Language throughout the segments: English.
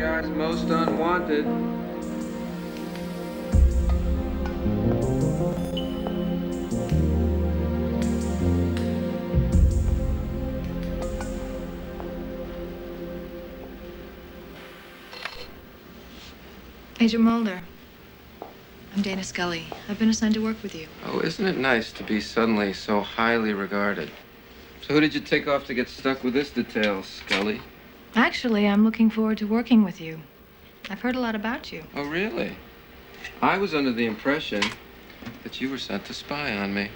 guy's most unwanted. Agent Mulder. I'm Dana Scully. I've been assigned to work with you. Oh, isn't it nice to be suddenly so highly regarded? So who did you take off to get stuck with this detail, Scully? Actually, I'm looking forward to working with you. I've heard a lot about you. Oh, really? I was under the impression that you were sent to spy on me.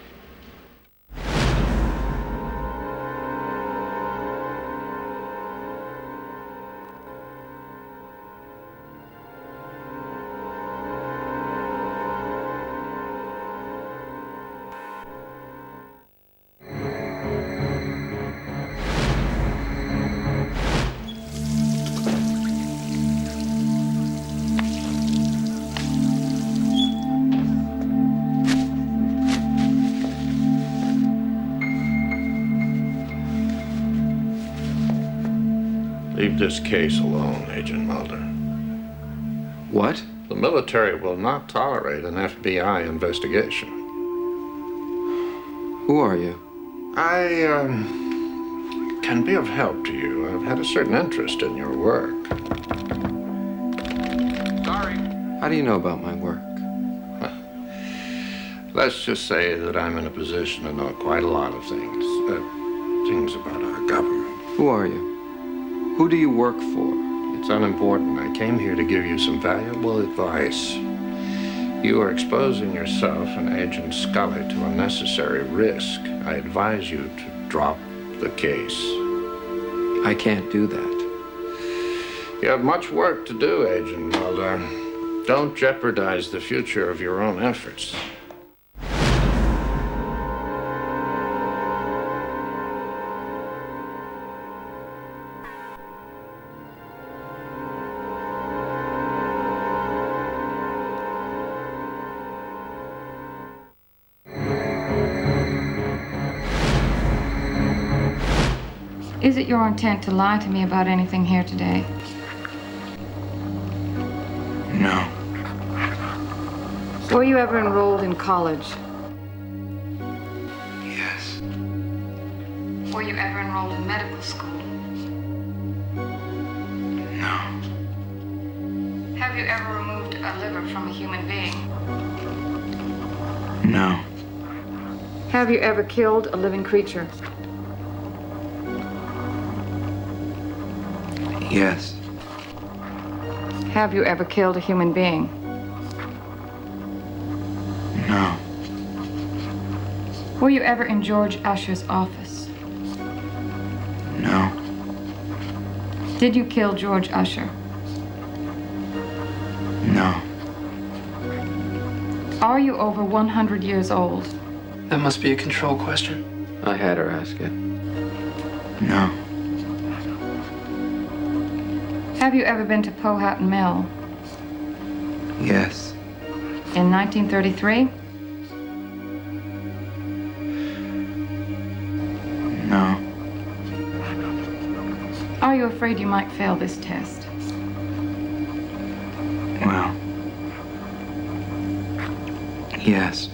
Leave this case alone, Agent Mulder. What? The military will not tolerate an FBI investigation. Who are you? I can be of help to you. I've had a certain interest in your work. Sorry. How do you know about my work? Let's just say that I'm in a position to know quite a lot of things. Things about our government. Who are you? Who do you work for? It's unimportant. I came here to give you some valuable advice. You are exposing yourself and Agent Scully to unnecessary risk. I advise you to drop the case. I can't do that. You have much work to do, Agent Mulder. Don't jeopardize the future of your own efforts. Is it your intent to lie to me about anything here today? No. Were you ever enrolled in college? Yes. Were you ever enrolled in medical school? No. Have you ever removed a liver from a human being? No. Have you ever killed a living creature? Yes. Have you ever killed a human being? No. Were you ever in George Usher's office? No. Did you kill George Usher? No. Are you over 100 years old? That must be a control question. I had her ask it. No. Have you ever been to Powhatan Mill? Yes. In 1933? No. Are you afraid you might fail this test? Well. Yes.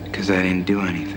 Because I didn't do anything.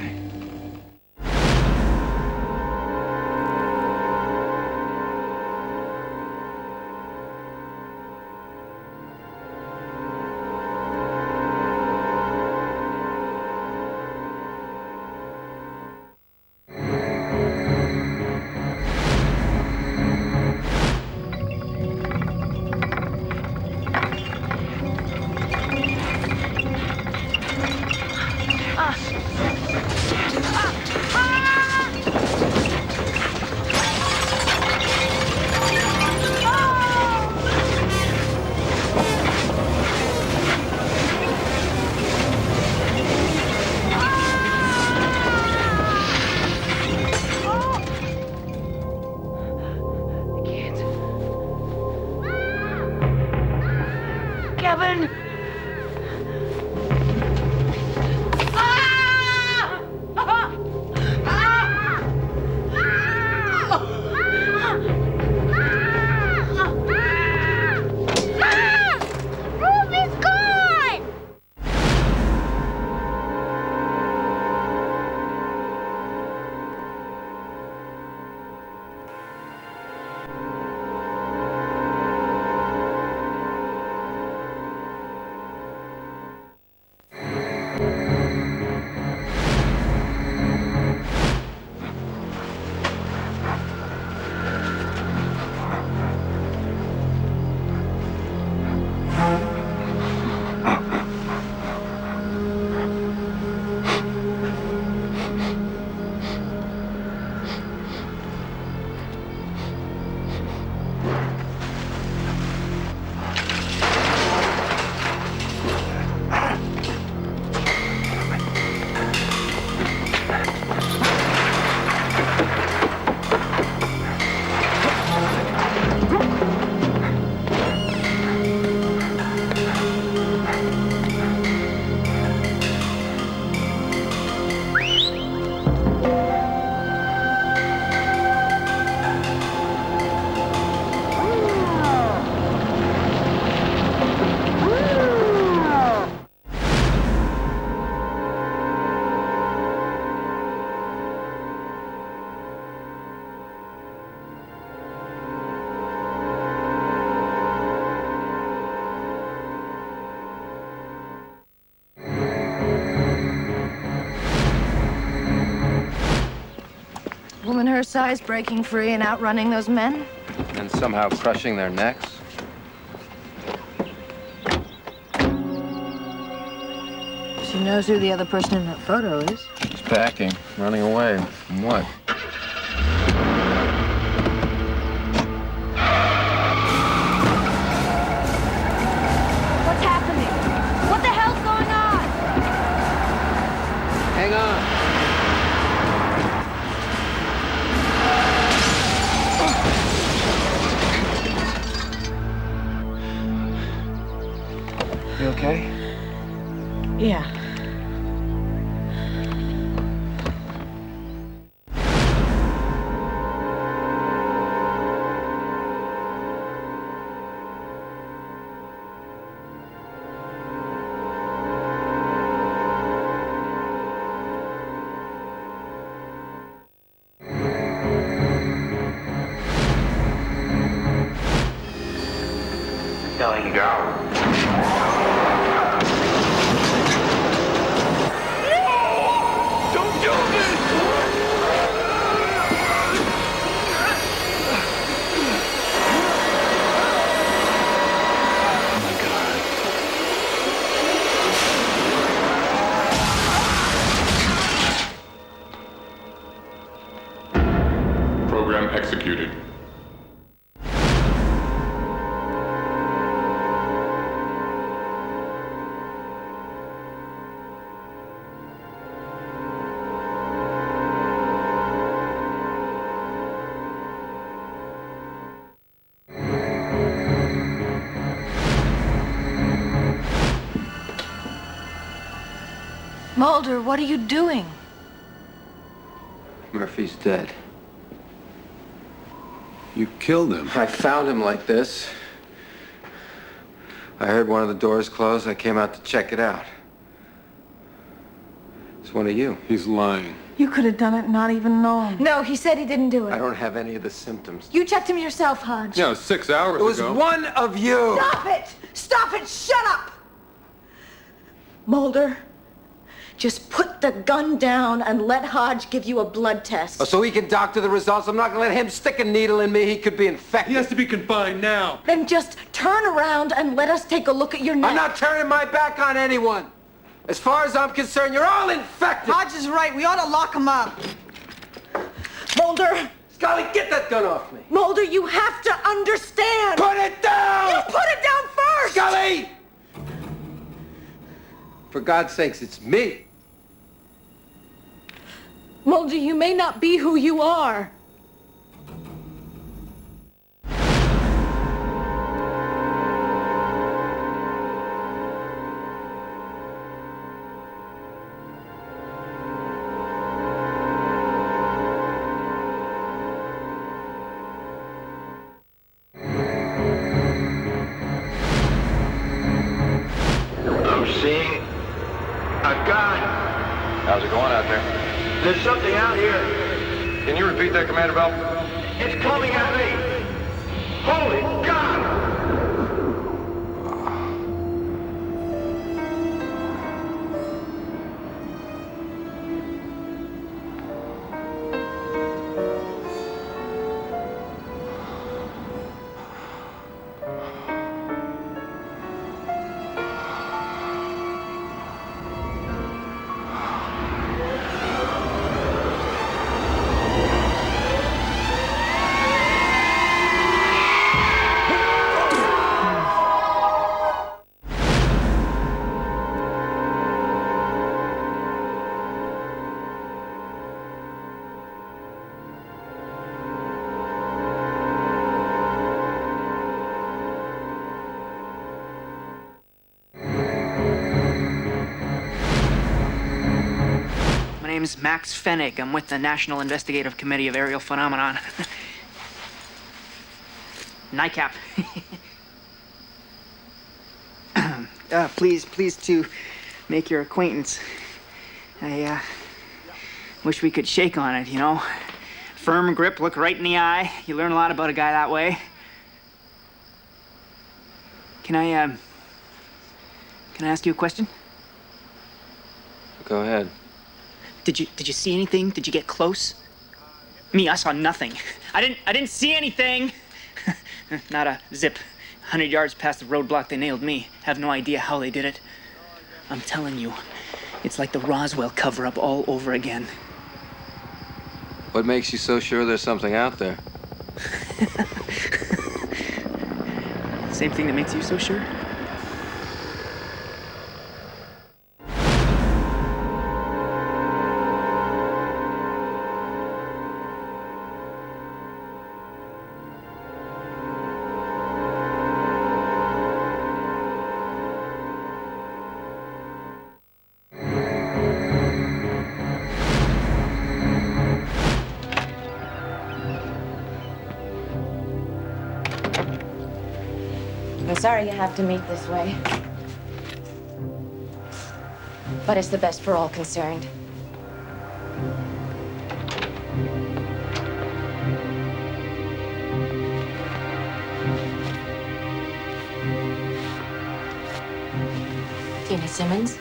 Kevin! woman her size breaking free and outrunning those men? And somehow crushing their necks? She knows who the other person in that photo is. She's backing, running away. From what? What's happening? What the hell's going on? Hang on. You okay? Yeah. Going go. Program executed. Mulder, what are you doing? Murphy's dead. You killed him. I found him like this. I heard one of the doors close. I came out to check it out. It's one of you. He's lying. You could have done it and not even known. No, he said he didn't do it. I don't have any of the symptoms. You checked him yourself, Hodge. Yeah, it was 6 hours It was ago. one of you! Stop it! Stop it! Shut up! Mulder, just put the gun down and let Hodge give you a blood test. Oh, so he can doctor the results. I'm not gonna let him stick a needle in me. He could be infected. He has to be confined now. Then just turn around and let us take a look at your neck. I'm not turning my back on anyone. As far as I'm concerned, you're all infected. Hodge is right. We ought to lock him up. Mulder! Scully, get that gun off me. Mulder, you have to understand! Put it down! You put it down first! Scully! For God's sakes, it's me. Mulder, you may not be who you are. I'm seeing a gun. How's it going out there? There's something out here. Can you repeat that, Commander Bell? It's coming at me. Holy God! My name's Max Fennig. I'm with the National Investigative Committee of Aerial Phenomenon. NICAP. Pleased to make your acquaintance. I wish we could shake on it, you know? Firm grip, look right in the eye. You learn a lot about a guy that way. Can I ask you a question? Go ahead. Did you see anything? Did you get close? Me, I saw nothing. I didn't see anything. Not a zip. 100 yards past the roadblock, they nailed me. Have no idea how they did it. I'm telling you, it's like the Roswell cover-up all over again. What makes you so sure there's something out there? Same thing that makes you so sure? I'm sorry you have to meet this way. But it's the best for all concerned. Tina Simmons,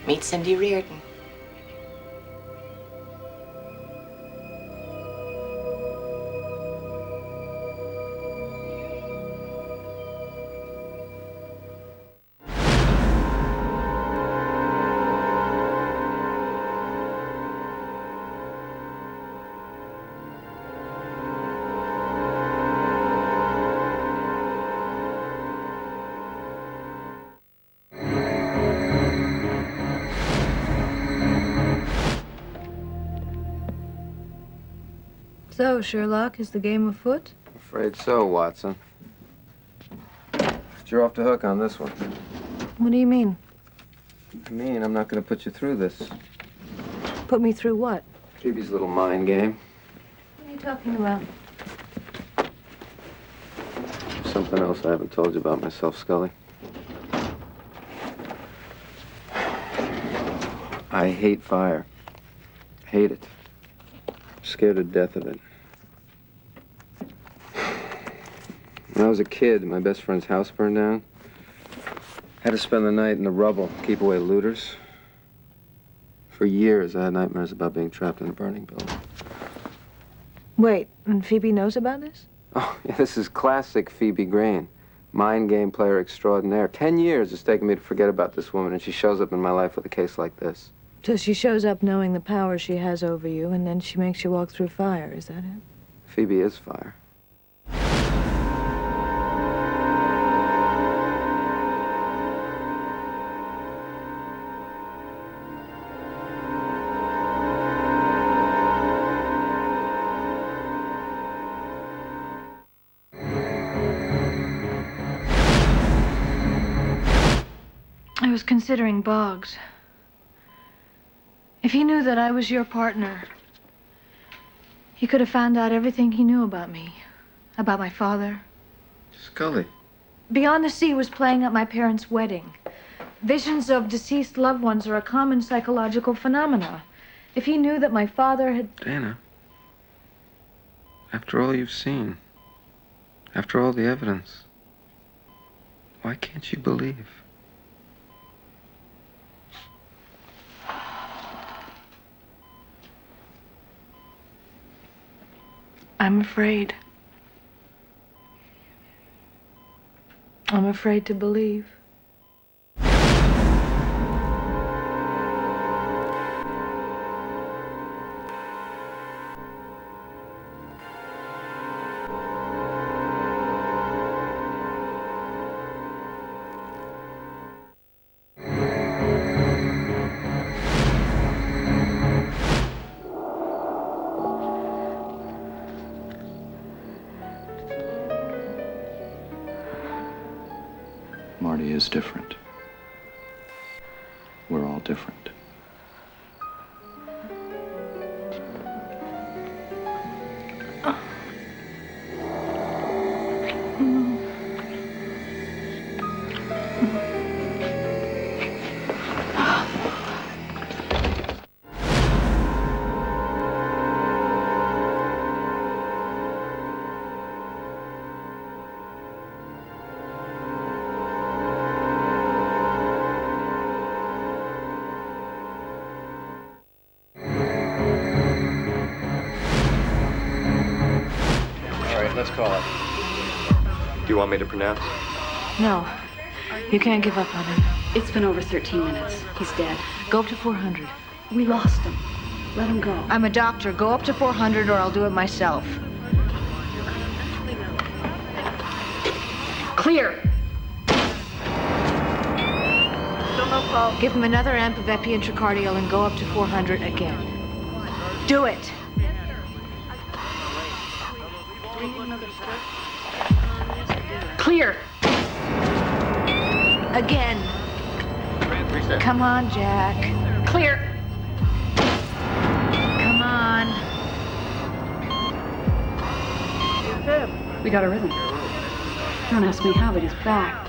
meet Cindy Reardon. So, Sherlock, is the game afoot? Afraid so, Watson. But you're off the hook on this one. What do you mean? I mean, I'm not going to put you through this. Put me through what? Phoebe's little mind game. What are you talking about? Something else I haven't told you about myself, Scully. I hate fire. Hate it. Scared to death of it. When I was a kid, my best friend's house burned down. Had to spend the night in the rubble, keep away looters. For years, I had nightmares about being trapped in a burning building. Wait, and Phoebe knows about this? Oh, yeah, this is classic Phoebe Green. Mind game player extraordinaire. 10 years it's taken me to forget about this woman, and she shows up in my life with a case like this. So she shows up knowing the power she has over you, and then she makes you walk through fire, is that it? Phoebe is fire. I was considering Boggs. If he knew that I was your partner, he could have found out everything he knew about me, about my father. Scully. Beyond the Sea was playing at my parents' wedding. Visions of deceased loved ones are a common psychological phenomena. If he knew that my father had... Dana, after all you've seen, after all the evidence, why can't you believe? I'm afraid. I'm afraid to believe. Marty is different. We're all different. Let's call it. Do you want me to pronounce? No. You can't give up on him. It's been over 13 minutes. He's dead. Go up to 400. We lost him. Let him go. I'm a doctor. Go up to 400 or I'll do it myself. Clear. Give him another amp of epi-intracardial and go up to 400 again. Do it. Clear. Again. Come on, Jack. Clear. Come on. We got a rhythm. Don't ask me how, but he's back.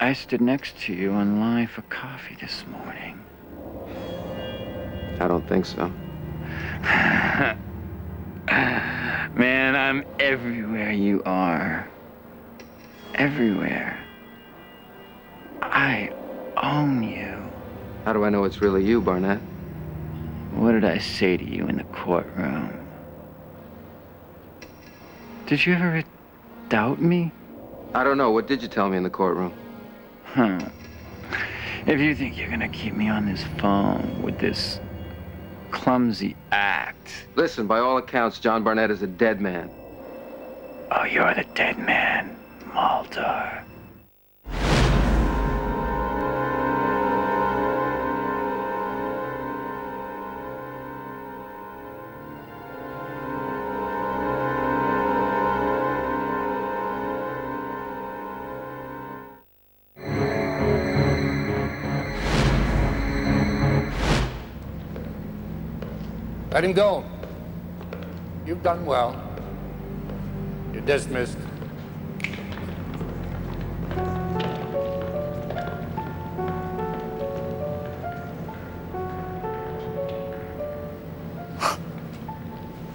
I stood next to you in line for coffee this morning. I don't think so. Man, I'm everywhere you are. Everywhere. I own you. How do I know it's really you, Barnett? What did I say to you in the courtroom? Did you ever doubt me? I don't know. What did you tell me in the courtroom? If you think you're gonna keep me on this phone with this clumsy act... Listen, by all accounts, John Barnett is a dead man. Oh, you're the dead man, Mulder. Let him go. You've done well. You're dismissed.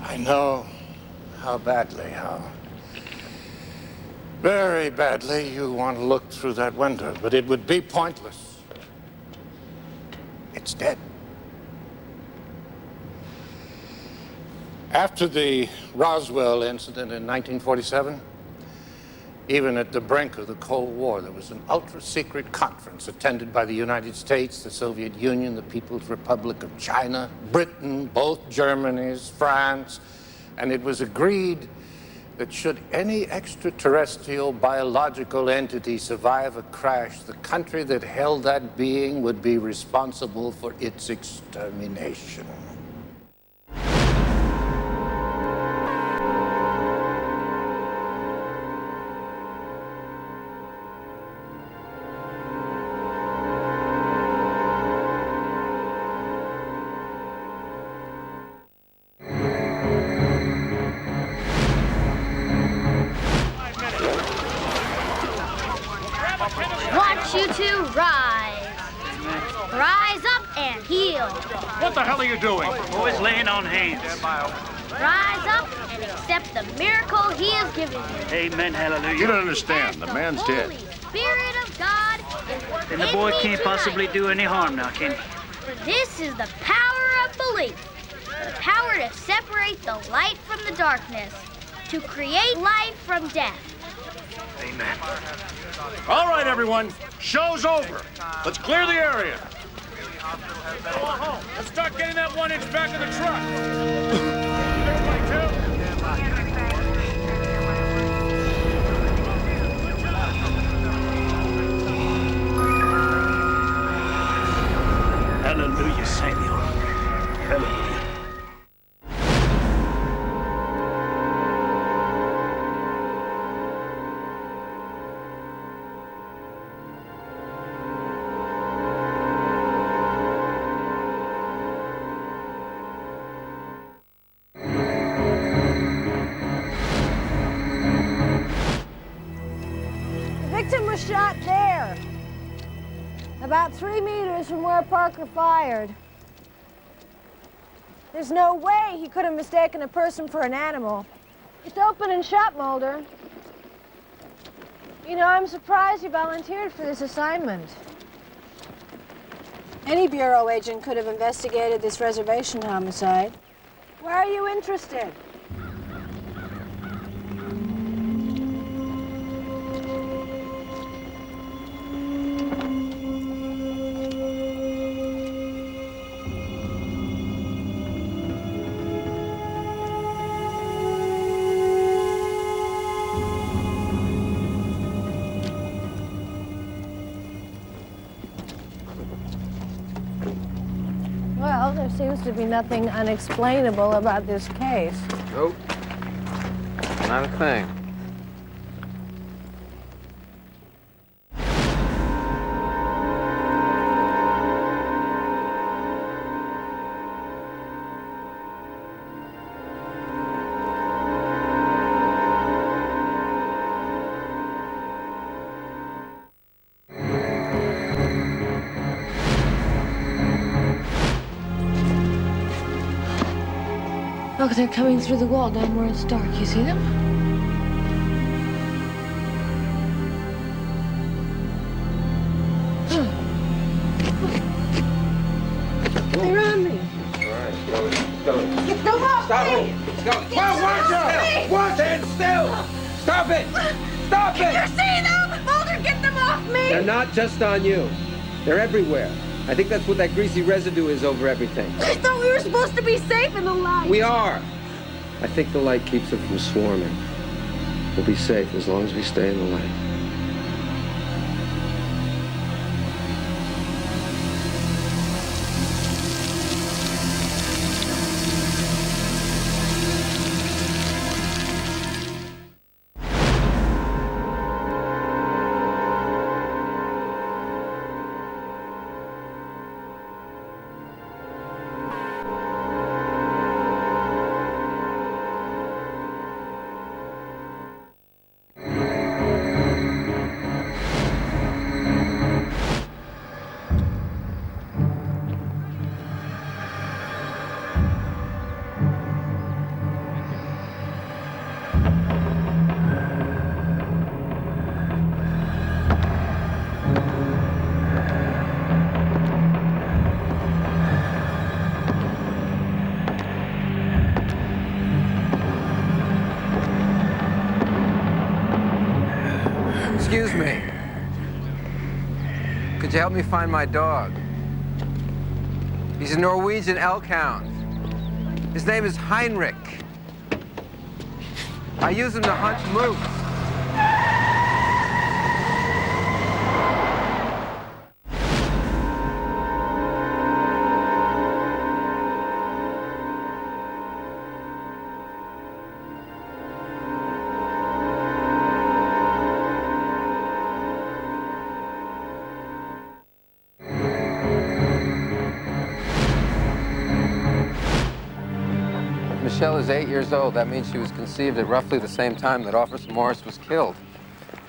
I know how badly, how very badly you want to look through that window, but it would be pointless. It's dead. After the Roswell incident in 1947, even at the brink of the Cold War, there was an ultra-secret conference attended by the United States, the Soviet Union, the People's Republic of China, Britain, both Germanys, France, and it was agreed that should any extraterrestrial biological entity survive a crash, the country that held that being would be responsible for its extermination. You two rise. Rise up and heal. What the hell are you doing? Always laying on hands. Rise up and accept the miracle he has given you. Amen, hallelujah. You don't understand. The man's dead. Holy Spirit of God is Then the boy can't possibly do any harm now, can he? For this is the power of belief. The power to separate the light from the darkness. To create life from death. Amen. All right, everyone. Show's over. Let's clear the area. Let's start getting that 1 inch back in the truck. Hallelujah, Samuel. Hallelujah. Shot there. about 3 meters from where Parker fired. There's no way he could have mistaken a person for an animal. It's open and shut, Mulder. You know, I'm surprised you volunteered for this assignment. Any Bureau agent could have investigated this reservation homicide. Why are you interested? Well, there seems to be nothing unexplainable about this case. Nope. Not a thing. Look, they're coming through the wall down where it's dark. You see them? They're on me. All right, Scully. Get them off Stop me! it! Scully! Well, watch out! Watch it! Still! Stop it! Stop it! You see them? Mulder, get them off me! They're not just on you. They're everywhere. I think that's what that greasy residue is over everything. I thought we were supposed to be safe in the light. We are. I think the light keeps them from swarming. We'll be safe as long as we stay in the light. Excuse me. Could you help me find my dog? He's a Norwegian elk hound. His name is Heinrich. I use him to hunt moose. Michelle is 8 years old. That means she was conceived at roughly the same time that Officer Morris was killed.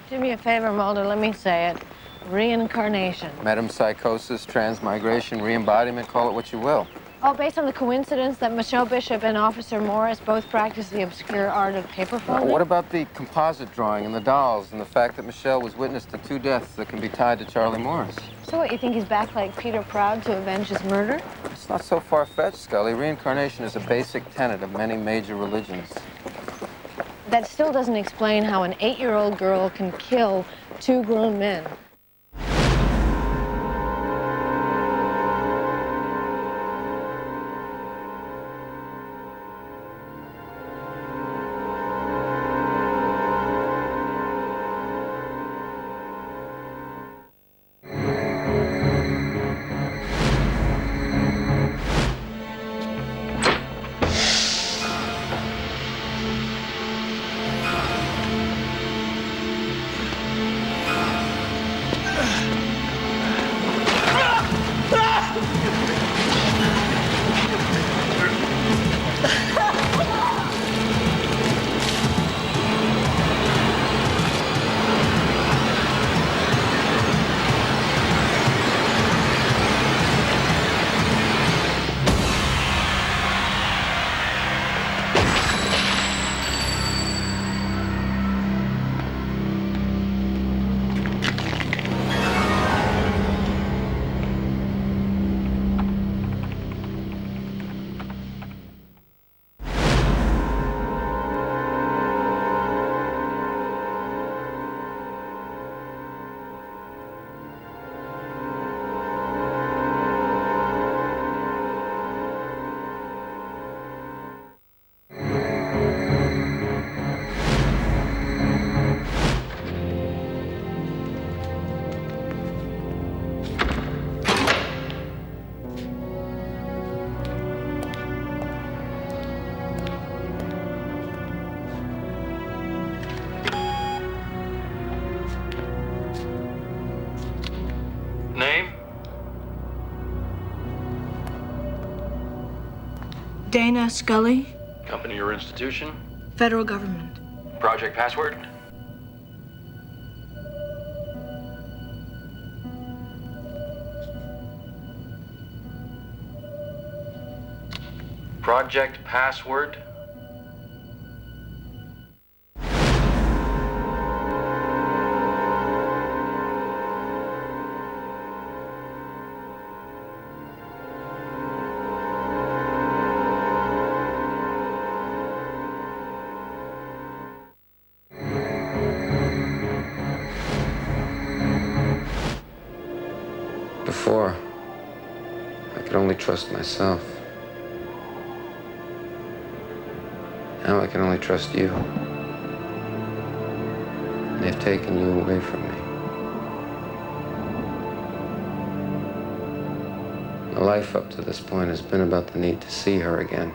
Do me a favor, Mulder, let me say it. Reincarnation. Metempsychosis, transmigration, re-embodiment, call it what you will. Oh, based on the coincidence that Michelle Bishop and Officer Morris both practice the obscure art of paper folding? What about the composite drawing and the dolls and the fact that Michelle was witness to 2 deaths that can be tied to Charlie Morris? So what, you think he's back like Peter Proud to avenge his murder? It's not so far-fetched, Scully. Reincarnation is a basic tenet of many major religions. That still doesn't explain how an 8-year-old girl can kill 2 grown men. Dana Scully, Company or institution? federal government. Project password? Project password? Before, I could only trust myself. Now I can only trust you. And they've taken you away from me. My life up to this point has been about the need to see her again.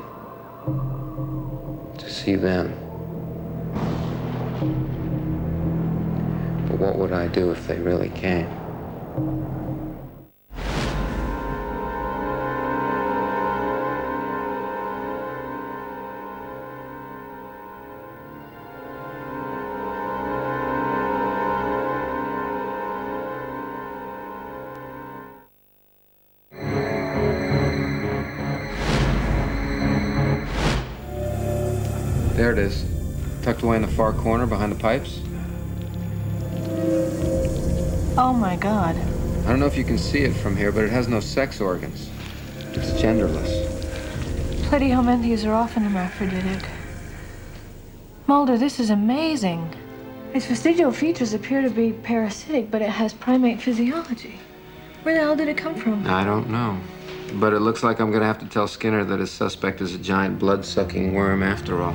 To see them. But what would I do if they really came? There it is, tucked away in the far corner behind the pipes. Oh my God. I don't know if you can see it from here, but it has no sex organs. It's genderless. Platyhelminthes are often hermaphroditic. Mulder, this is amazing. Its vestigial features appear to be parasitic, but it has primate physiology. Where the hell did it come from? I don't know. But it looks like I'm gonna have to tell Skinner that his suspect is a giant blood-sucking worm after all.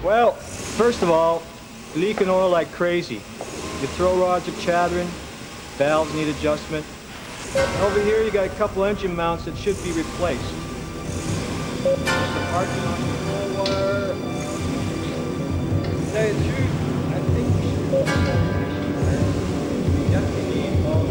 Well, first of all, leaking oil like crazy. Your throw rods are chattering, valves need adjustment. Over here you got a couple engine mounts that should be replaced. Parking on control wire. To tell you the truth, I think we should definitely need all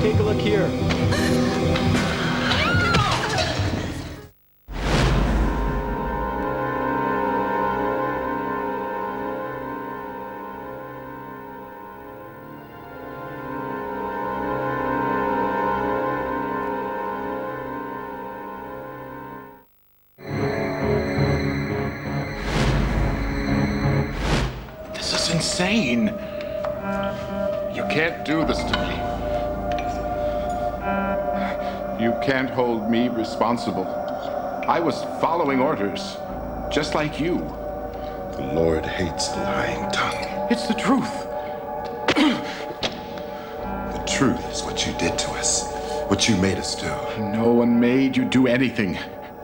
Take a look here. This is insane. You can't do this to me. You can't hold me responsible. I was following orders, just like you. The Lord hates the lying tongue. It's the truth. The truth is what you did to us, what you made us do. No one made you do anything.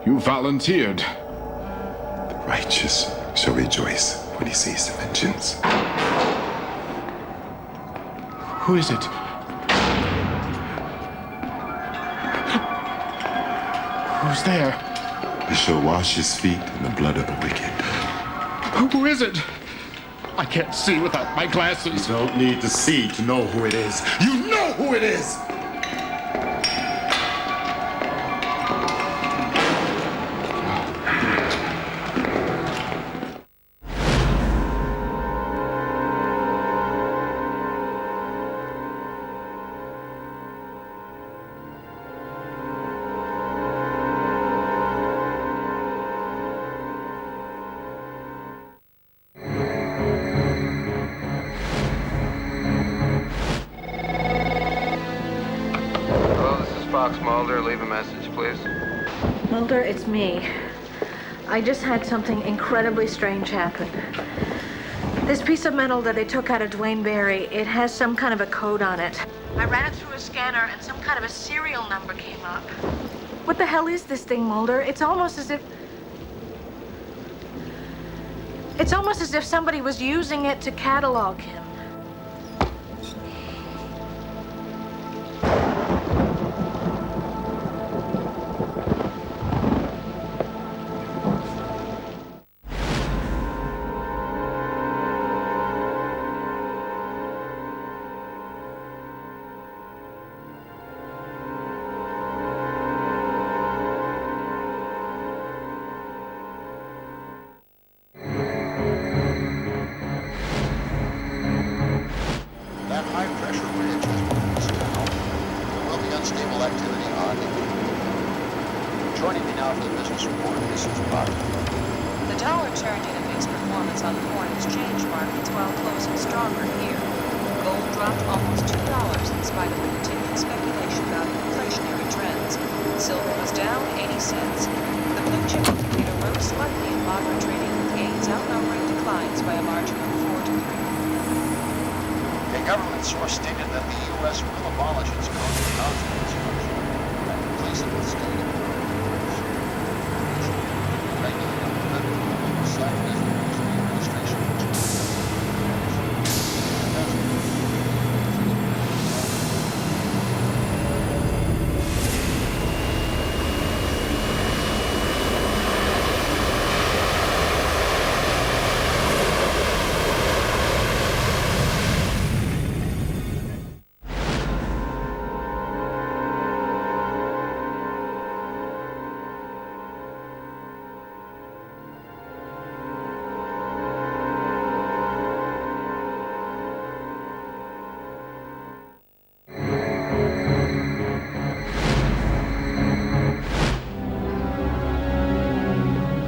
You volunteered. The righteous shall rejoice when he sees the vengeance. Who is it? Who's there? He shall wash his feet in the blood of the wicked. Who is it? I can't see without my glasses. You don't need to see to know who it is. You know who it is! Mulder, leave a message, please. Mulder, it's me. I just had something incredibly strange happen. This piece of metal that they took out of Dwayne Barry, it has some kind of a code on it. I ran it through a scanner and some kind of a serial number came up. What the hell is this thing, Mulder? It's almost as if somebody was using it to catalog him.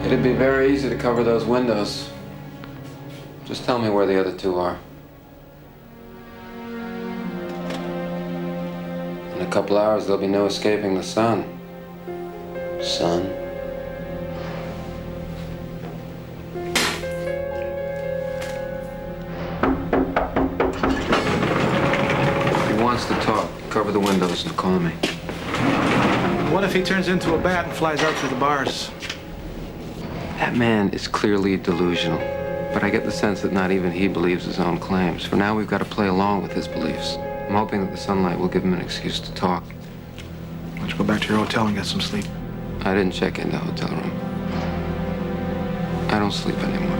It'd be very easy to cover those windows. Just tell me where the other two are. In a couple hours, there'll be no escaping the sun. Sun. If he wants to talk, cover the windows and call me. What if he turns into a bat and flies out through the bars? That man is clearly delusional, but I get the sense that not even he believes his own claims. For now, we've got to play along with his beliefs. I'm hoping that the sunlight will give him an excuse to talk. Why don't you go back to your hotel and get some sleep? I didn't check into the hotel room. I don't sleep anymore.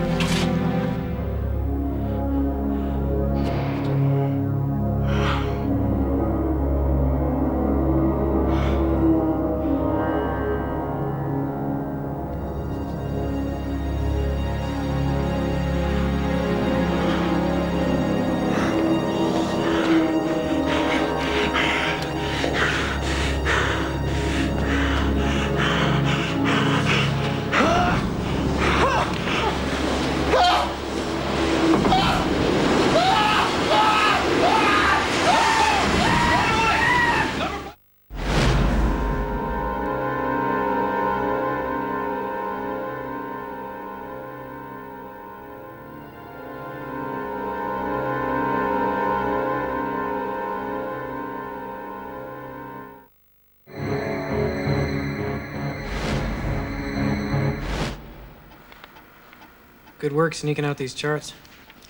Good work sneaking out these charts.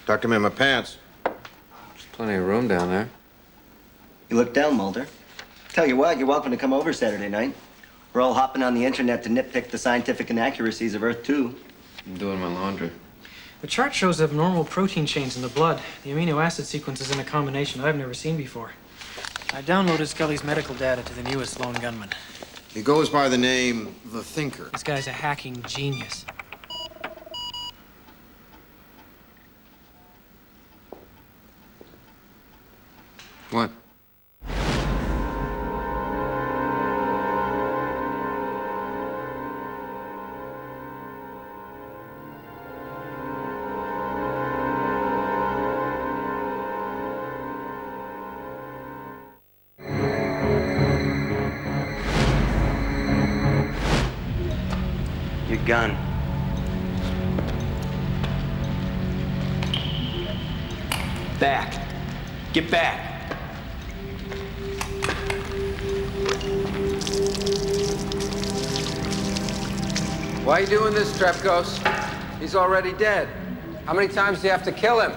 Tucked them in my pants. There's plenty of room down there. You look down, Mulder. Tell you what, you're welcome to come over Saturday night. We're all hopping on the internet to nitpick the scientific inaccuracies of Earth 2. I'm doing my laundry. The chart shows abnormal protein chains in the blood. The amino acid sequence is in a combination I've never seen before. I downloaded Scully's medical data to the newest lone gunman. He goes by the name The Thinker. This guy's a hacking genius. What? Your gun. Back. Get back. Why are you doing this, Trepkos? He's already dead. How many times do you have to kill him?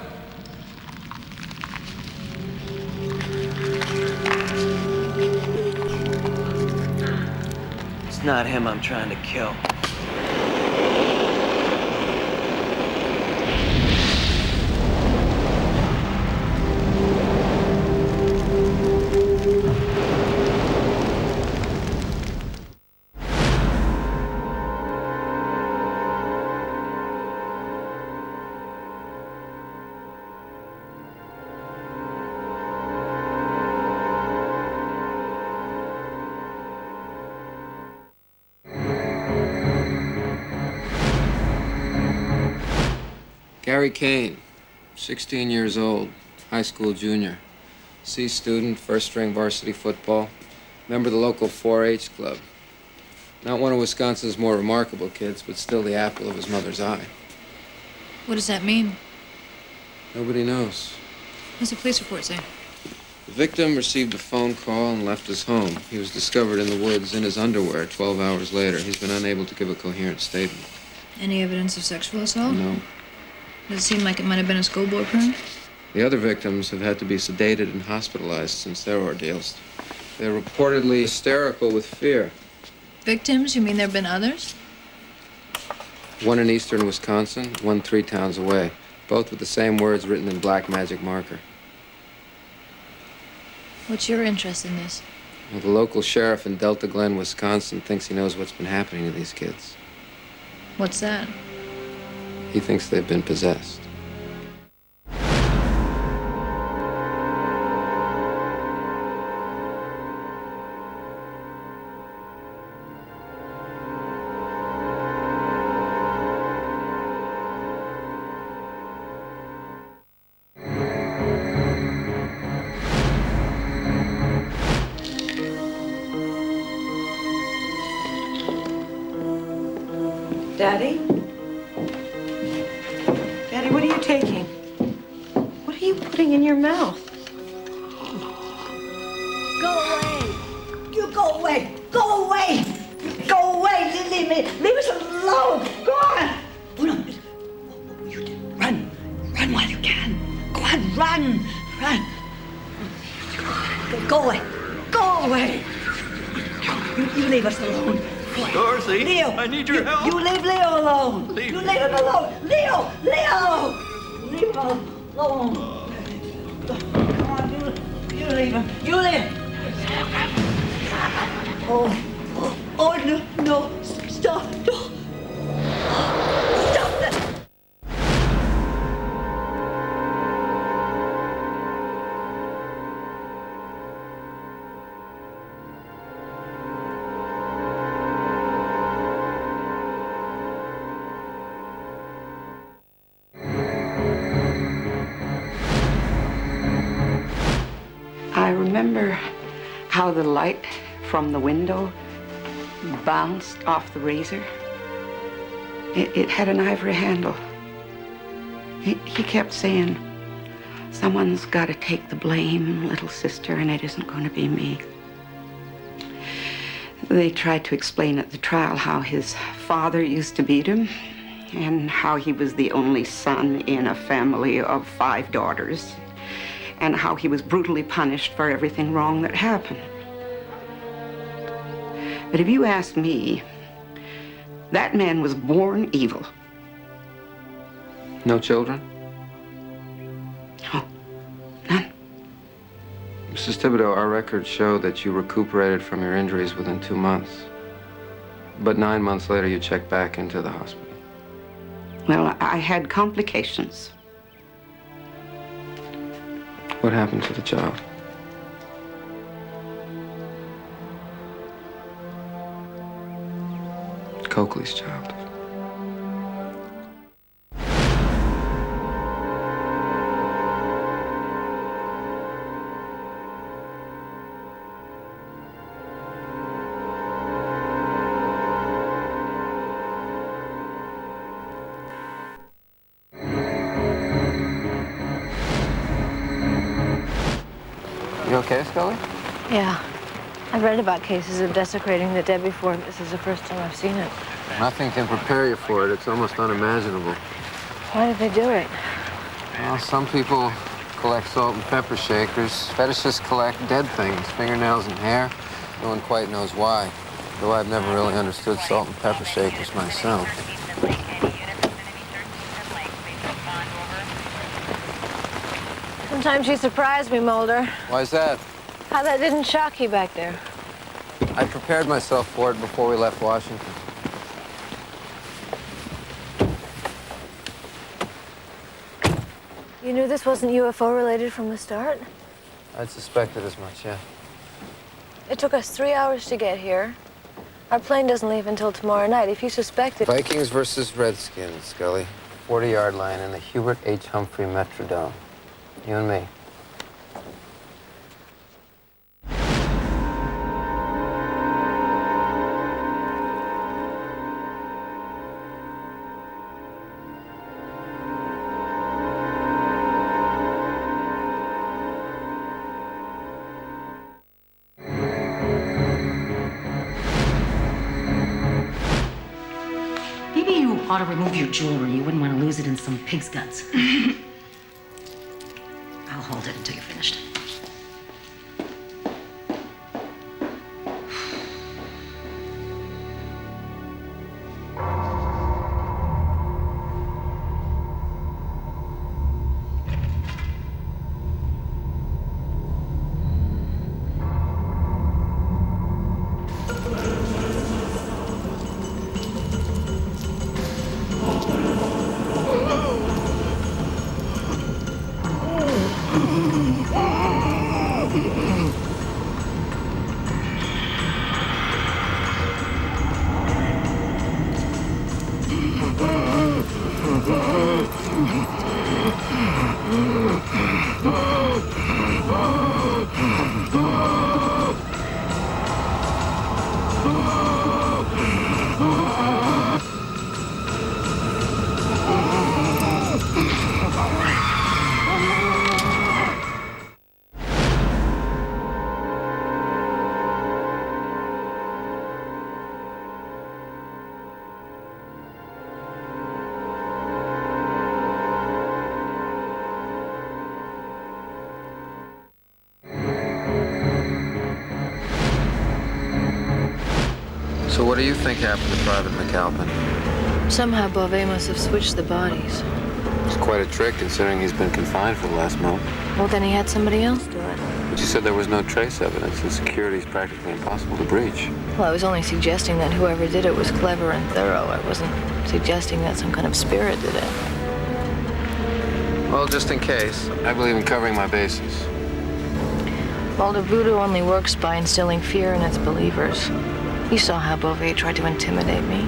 It's not him I'm trying to kill. Gary Kane, 16 years old, high school junior. C student, first string varsity football. Member of the local 4-H club. Not one of Wisconsin's more remarkable kids, but still the apple of his mother's eye. What does that mean? Nobody knows. What's the police report say? The victim received a phone call and left his home. He was discovered in the woods in his underwear 12 hours later. He's been unable to give a coherent statement. Any evidence of sexual assault? No. Does it seem like it might have been a schoolboy prank? The other victims have had to be sedated and hospitalized since their ordeals. They're reportedly hysterical with fear. Victims? You mean there have been others? One in eastern Wisconsin, one 3 towns away. Both with the same words written in black magic marker. What's your interest in this? Well, the local sheriff in Delta Glen, Wisconsin, thinks he knows what's been happening to these kids. What's that? He thinks they've been possessed. Daddy? Daddy, what are you taking? What are you putting in your mouth? Go away! You go away! Go away! Go away! Leave me! Leave us alone! Go on! No, you run! Run while you can! Go on, run! Run! Go away! Go away! You leave us alone. Dorothy, Leo, I need your help. You leave Leo alone. Leave You me. leave him alone. Leo! Leo! Leave him alone. Come on, you leave him. You leave. Oh, no, stop, no. Stop that. I remember how the light from the window bounced off the razor. It had an ivory handle. He kept saying, "Someone's got to take the blame, little sister, and it isn't going to be me." They tried to explain at the trial how his father used to beat him and how he was the only son in a family of 5 daughters, and how he was brutally punished for everything wrong that happened. But if you ask me, that man was born evil. No children? No, none. Mrs. Thibodeau, our records show that you recuperated from your injuries within 2 months. But 9 months later, you checked back into the hospital. Well, I had complications. What happened to the child? Coakley's child. You okay, Scully? Yeah. I've read about cases of desecrating the dead before. This is the first time I've seen it. Nothing can prepare you for it. It's almost unimaginable. Why did they do it? Well, some people collect salt and pepper shakers. Fetishists collect dead things, fingernails and hair. No one quite knows why, though I've never really understood salt and pepper shakers myself. Sometimes you surprise me, Mulder. Why's that? How that didn't shock you back there. I prepared myself for it before we left Washington. You knew this wasn't UFO related from the start? I'd suspected as much, yeah. It took us 3 hours to get here. Our plane doesn't leave until tomorrow night. If you suspected... Vikings versus Redskins, Scully. 40-yard line in the Hubert H. Humphrey Metrodome. You and me. Maybe you ought to remove your jewelry. You wouldn't want to lose it in some pig's guts. I'll hold it until you're finished. So what do you think happened to Private McAlpin? Somehow Beauvais must have switched the bodies. It's quite a trick, considering he's been confined for the last month. Well, then he had somebody else do it. But you said there was no trace evidence, and security's practically impossible to breach. Well, I was only suggesting that whoever did it was clever and thorough. I wasn't suggesting that some kind of spirit did it. Well, just in case, I believe in covering my bases. Well, the voodoo only works by instilling fear in its believers. You saw how Beauvais tried to intimidate me.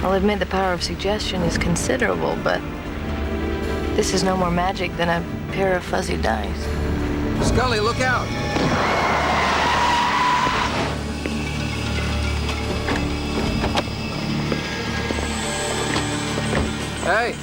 I'll admit the power of suggestion is considerable, but this is no more magic than a pair of fuzzy dice. Scully, look out! Hey!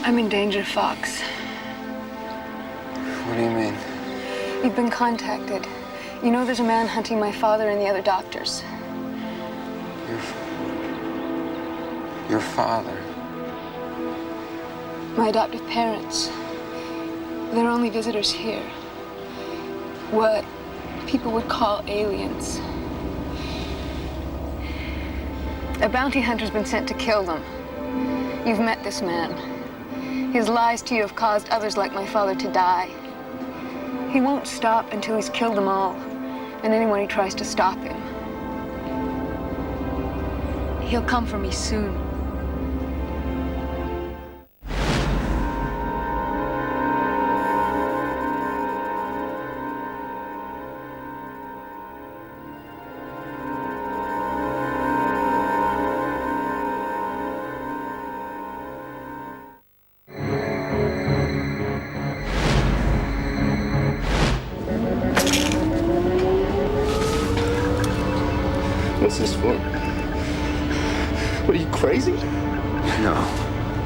I'm in danger, Fox. What do you mean? You've been contacted. You know there's a man hunting my father and the other doctors. Your father? My adoptive parents. They're only visitors here. What people would call aliens. A bounty hunter's been sent to kill them. You've met this man. His lies to you have caused others like my father to die. He won't stop until he's killed them all, and anyone who tries to stop him. He'll come for me soon. What's this for? What, are you crazy? No,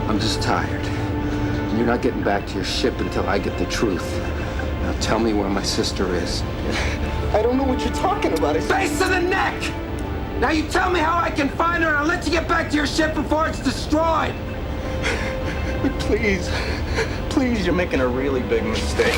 I'm just tired. And you're not getting back to your ship until I get the truth. Now tell me where my sister is. I don't know what you're talking about. Base of the neck! Now you tell me how I can find her and I'll let you get back to your ship before it's destroyed! Please, please, you're making a really big mistake.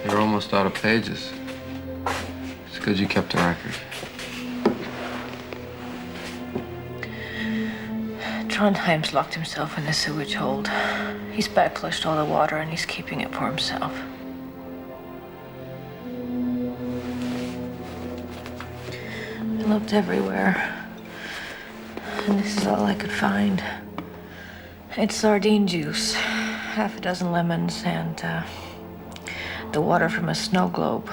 You're almost out of pages. It's good you kept a record. Trondheim's locked himself in the sewage hold. He's backflushed all the water and he's keeping it for himself. I looked everywhere. And this is all I could find. It's sardine juice, half a dozen lemons, and the water from a snow globe.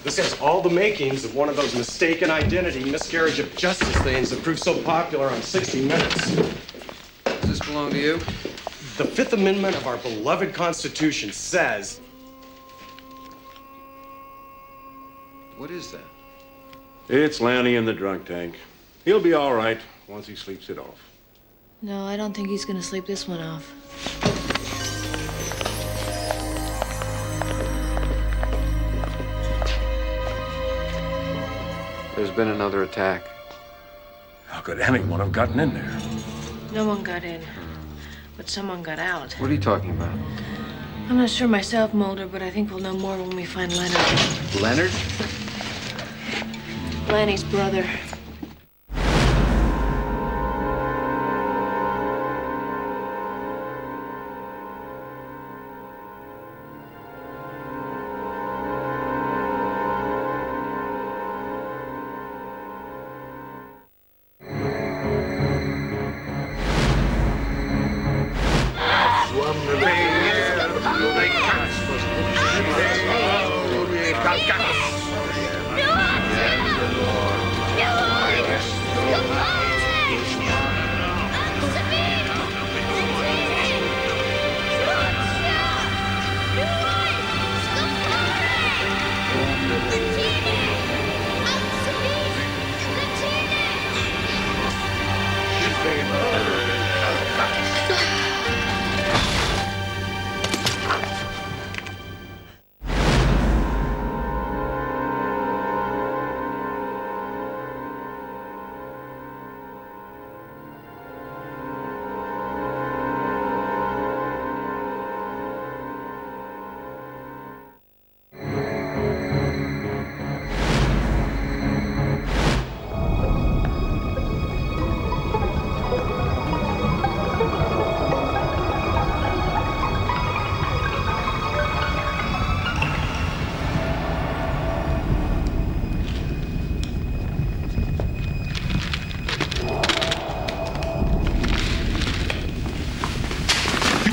This has all the makings of one of those mistaken identity, miscarriage of justice things that proved so popular on 60 Minutes. Does this belong to you? The Fifth Amendment of our beloved Constitution says... What is that? It's Lanny in the drunk tank. He'll be all right once he sleeps it off. No, I don't think he's gonna sleep this one off. There's been another attack. How could anyone have gotten in there? No one got in, but someone got out. What are you talking about? I'm not sure myself, Mulder, but I think we'll know more when we find Leonard. Leonard? Lanny's brother.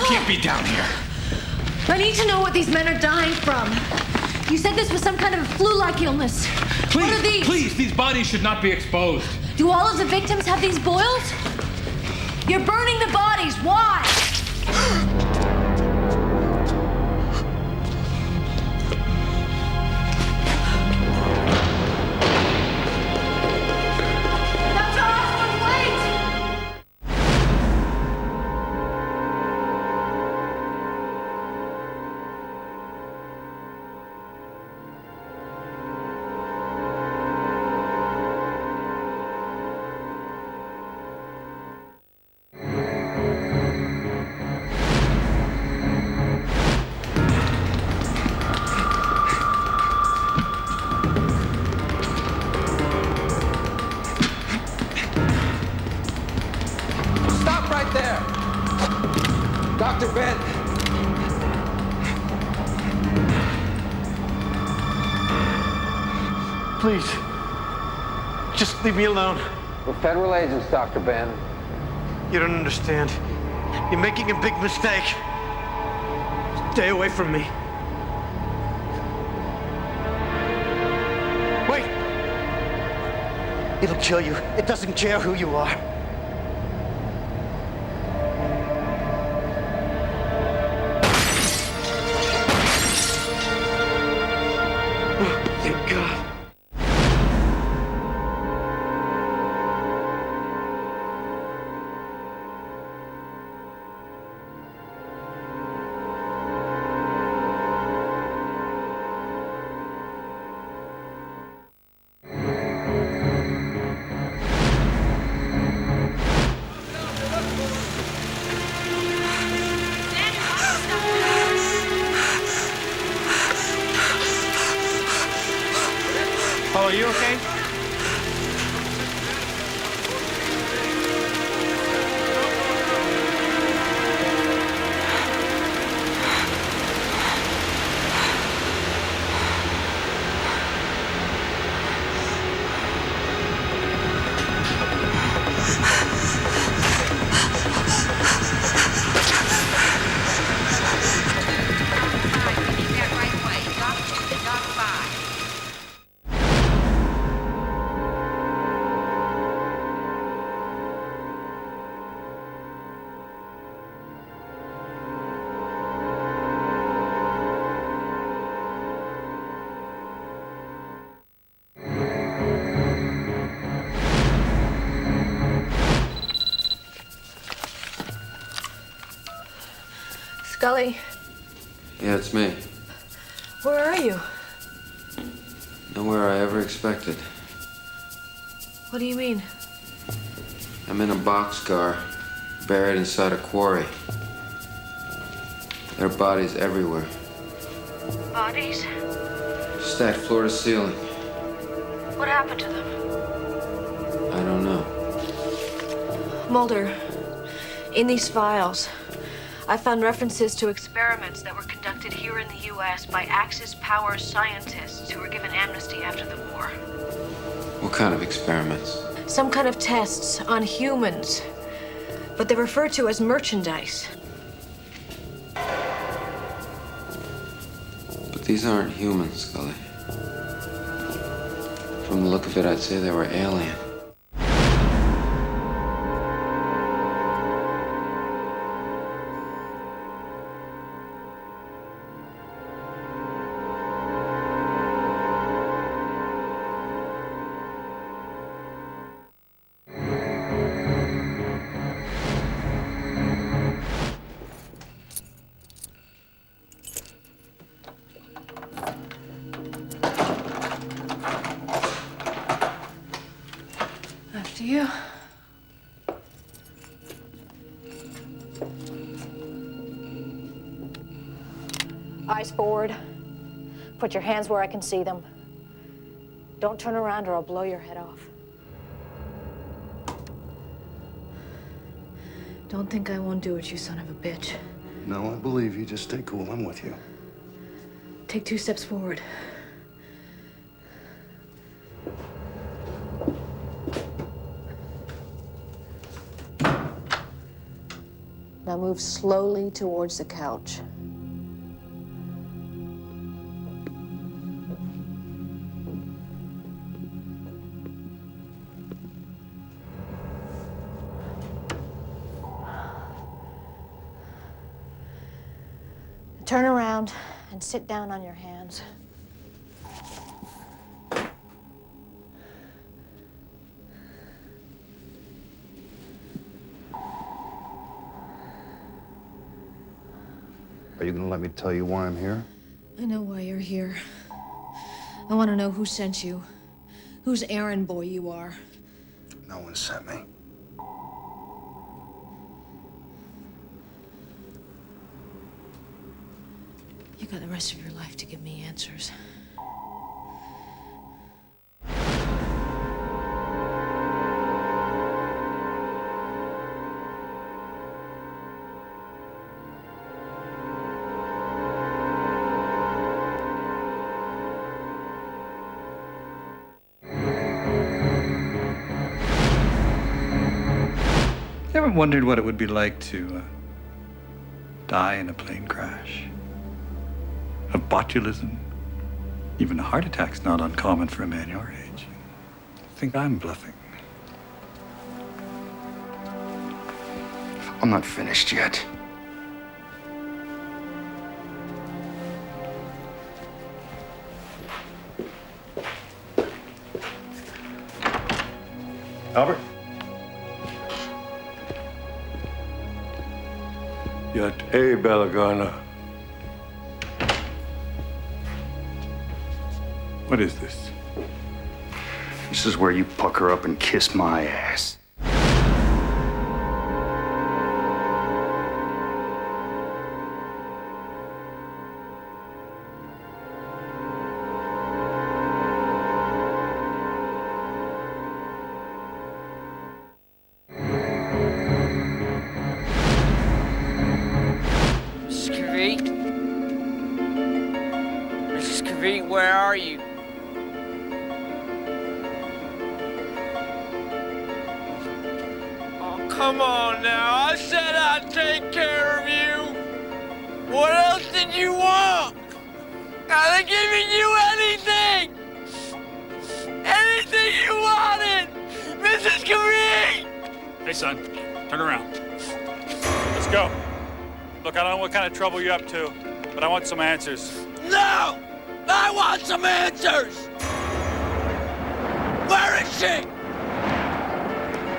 can't be down here. I need to know what these men are dying from. You said this was some kind of a flu-like illness. What are these? Please, these bodies should not be exposed. Do all of the victims have these boils? You're burning the bodies. Why? Stop right there! Dr. Ben! Please, just leave me alone. We're federal agents, Dr. Ben. You don't understand. You're making a big mistake. Stay away from me. Wait! It'll kill you. It doesn't care who you are. Oh, thank God. Oh, are you okay? Scully, Yeah, it's me. where are you? Nowhere I ever expected. What do you mean? I'm in a boxcar, buried inside a quarry. There are bodies everywhere, Bodies? stacked floor to ceiling. What happened to them? I don't know. Mulder, in these files, I found references to experiments that were conducted here in the U.S. by Axis Power scientists who were given amnesty after the war. What kind of experiments? Some kind of tests on humans, but they're referred to as merchandise. But these aren't humans, Scully. From the look of it, I'd say they were alien. After you. Eyes forward. Put your hands where I can see them. Don't turn around or I'll blow your head off. Don't think I won't do it, you son of a bitch. No, I believe you. Just stay cool. I'm with you. Take 2 steps forward. Now move slowly towards the couch. Turn around and sit down on your hands. Are you gonna let me tell you why I'm here? I know why you're here. I want to know who sent you, whose errand boy you are. No one sent me. You got the rest of your life to give me answers. You ever wondered what it would be like to die in a plane crash? Of botulism? Even a heart attack's not uncommon for a man your age. I think I'm bluffing. I'm not finished yet. Albert? Yet a Belagana. What is this? This is where you pucker up and kiss my ass. Mrs. Kavit, where are you? Oh, come on now. I said I'd take care of you. What else did you want? I'd have given you anything. Anything you wanted. Mrs. Kavit! Hey, son, turn around. Let's go. Look, I don't know what kind of trouble you're up to, but I want some answers. No! I want some answers! Where is she?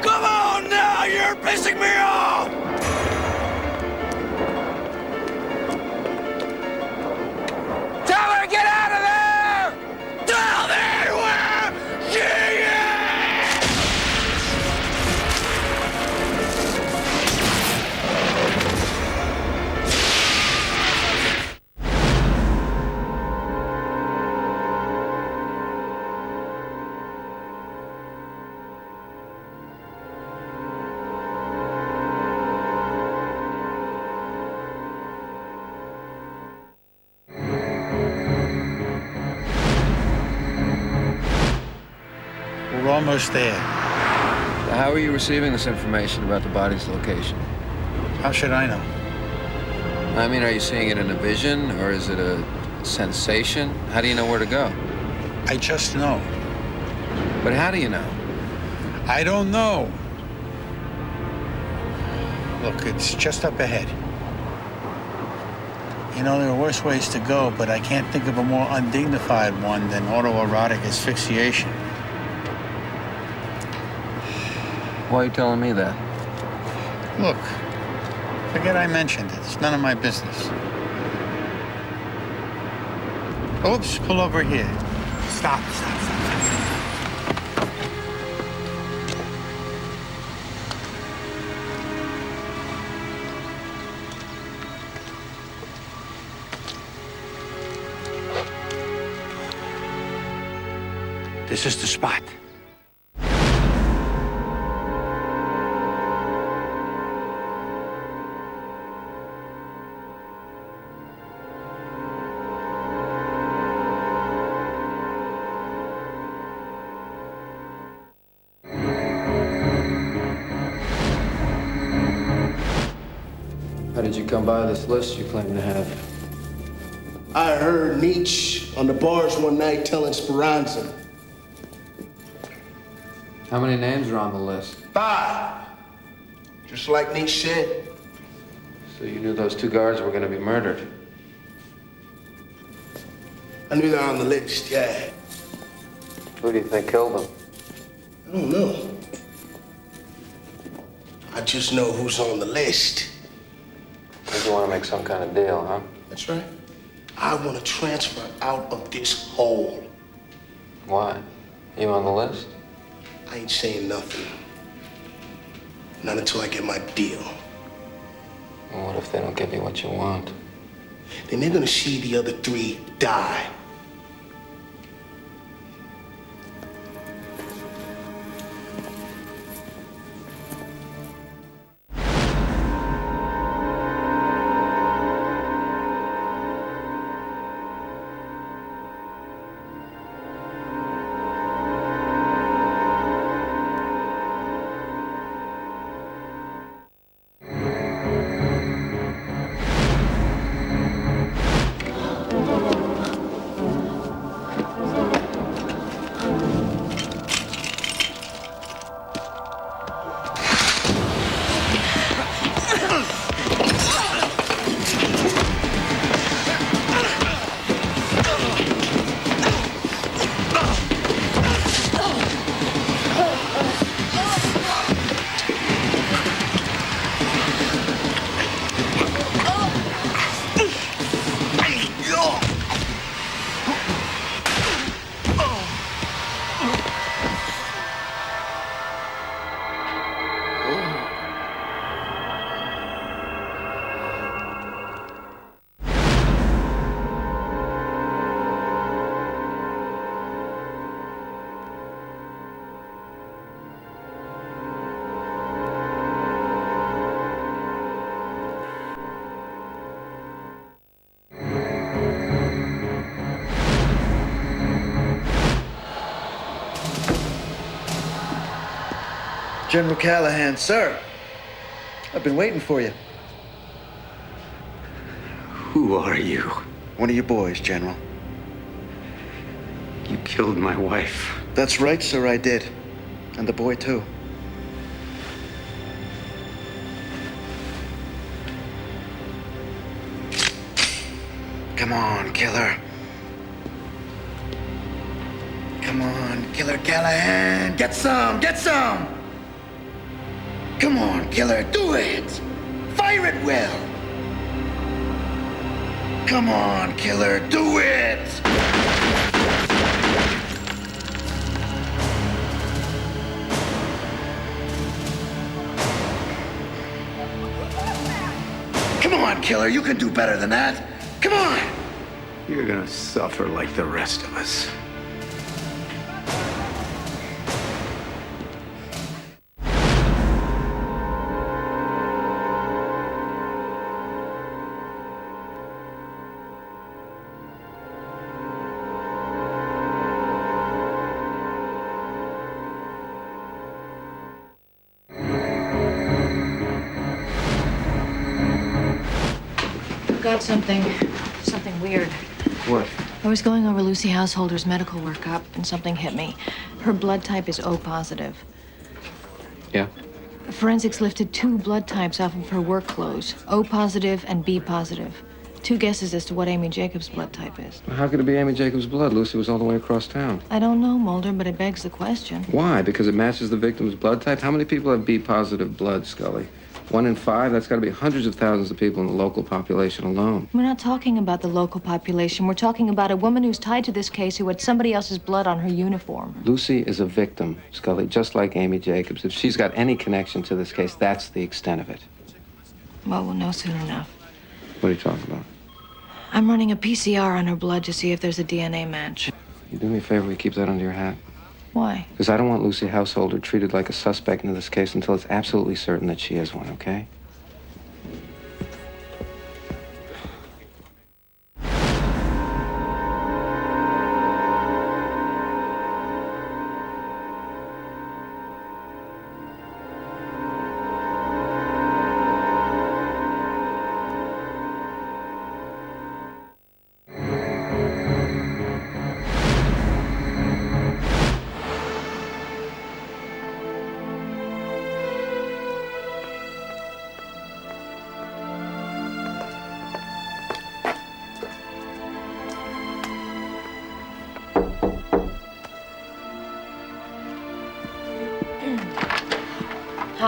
Come on now! You're pissing me off! Tell her to get out of there! Tell me where she is! We're almost there. How are you receiving this information about the body's location? How should I know? I mean, are you seeing it in a vision, or is it a sensation? How do you know where to go? I just know. But how do you know? I don't know. Look, it's just up ahead. You know, there are worse ways to go, but I can't think of a more undignified one than autoerotic asphyxiation. Why are you telling me that? Look, forget I mentioned it. It's none of my business. Oops, pull over here. Stop. This is the spot. How did you come by this list you claim to have? I heard Nietzsche on the bars one night telling Speranza. How many names are on the list? 5. Just like Nietzsche said. So you knew those 2 guards were going to be murdered? I knew they're on the list, yeah. Who do you think killed them? I don't know. I just know who's on the list. Think you want to make some kind of deal, huh? That's right. I want to transfer out of this hole. Why? You on the list? I ain't saying nothing. Not until I get my deal. And what if they don't give you what you want? Then they're gonna see the other 3 die. General Callahan, sir. I've been waiting for you. Who are you? One of your boys, General. You killed my wife. That's right, sir, I did. And the boy, too. Come on, killer. Come on, Killer Callahan. Get some, get some! Come on, killer, do it! Fire it well! Come on, killer, do it! Come on, killer, you can do better than that. Come on! You're gonna suffer like the rest of us. Got something weird. What? I was going over Lucy Householder's medical workup, and something hit me. Her blood type is O positive. Yeah? Forensics lifted 2 blood types off of her work clothes, O positive and B positive. 2 guesses as to what Amy Jacobs' blood type is. How could it be Amy Jacobs' blood? Lucy was all the way across town. I don't know, Mulder, but it begs the question. Why? Because it matches the victim's blood type? How many people have B positive blood, Scully? 1 in 5? That's got to be hundreds of thousands of people in the local population alone. We're not talking about the local population. We're talking about a woman who's tied to this case who had somebody else's blood on her uniform. Lucy is a victim, Scully, just like Amy Jacobs. If she's got any connection to this case, that's the extent of it. Well, we'll know soon enough. What are you talking about? I'm running a PCR on her blood to see if there's a DNA match. You do me a favor, will you keep that under your hat? Why? Because I don't want Lucy Householder treated like a suspect in this case until it's absolutely certain that she is one, okay?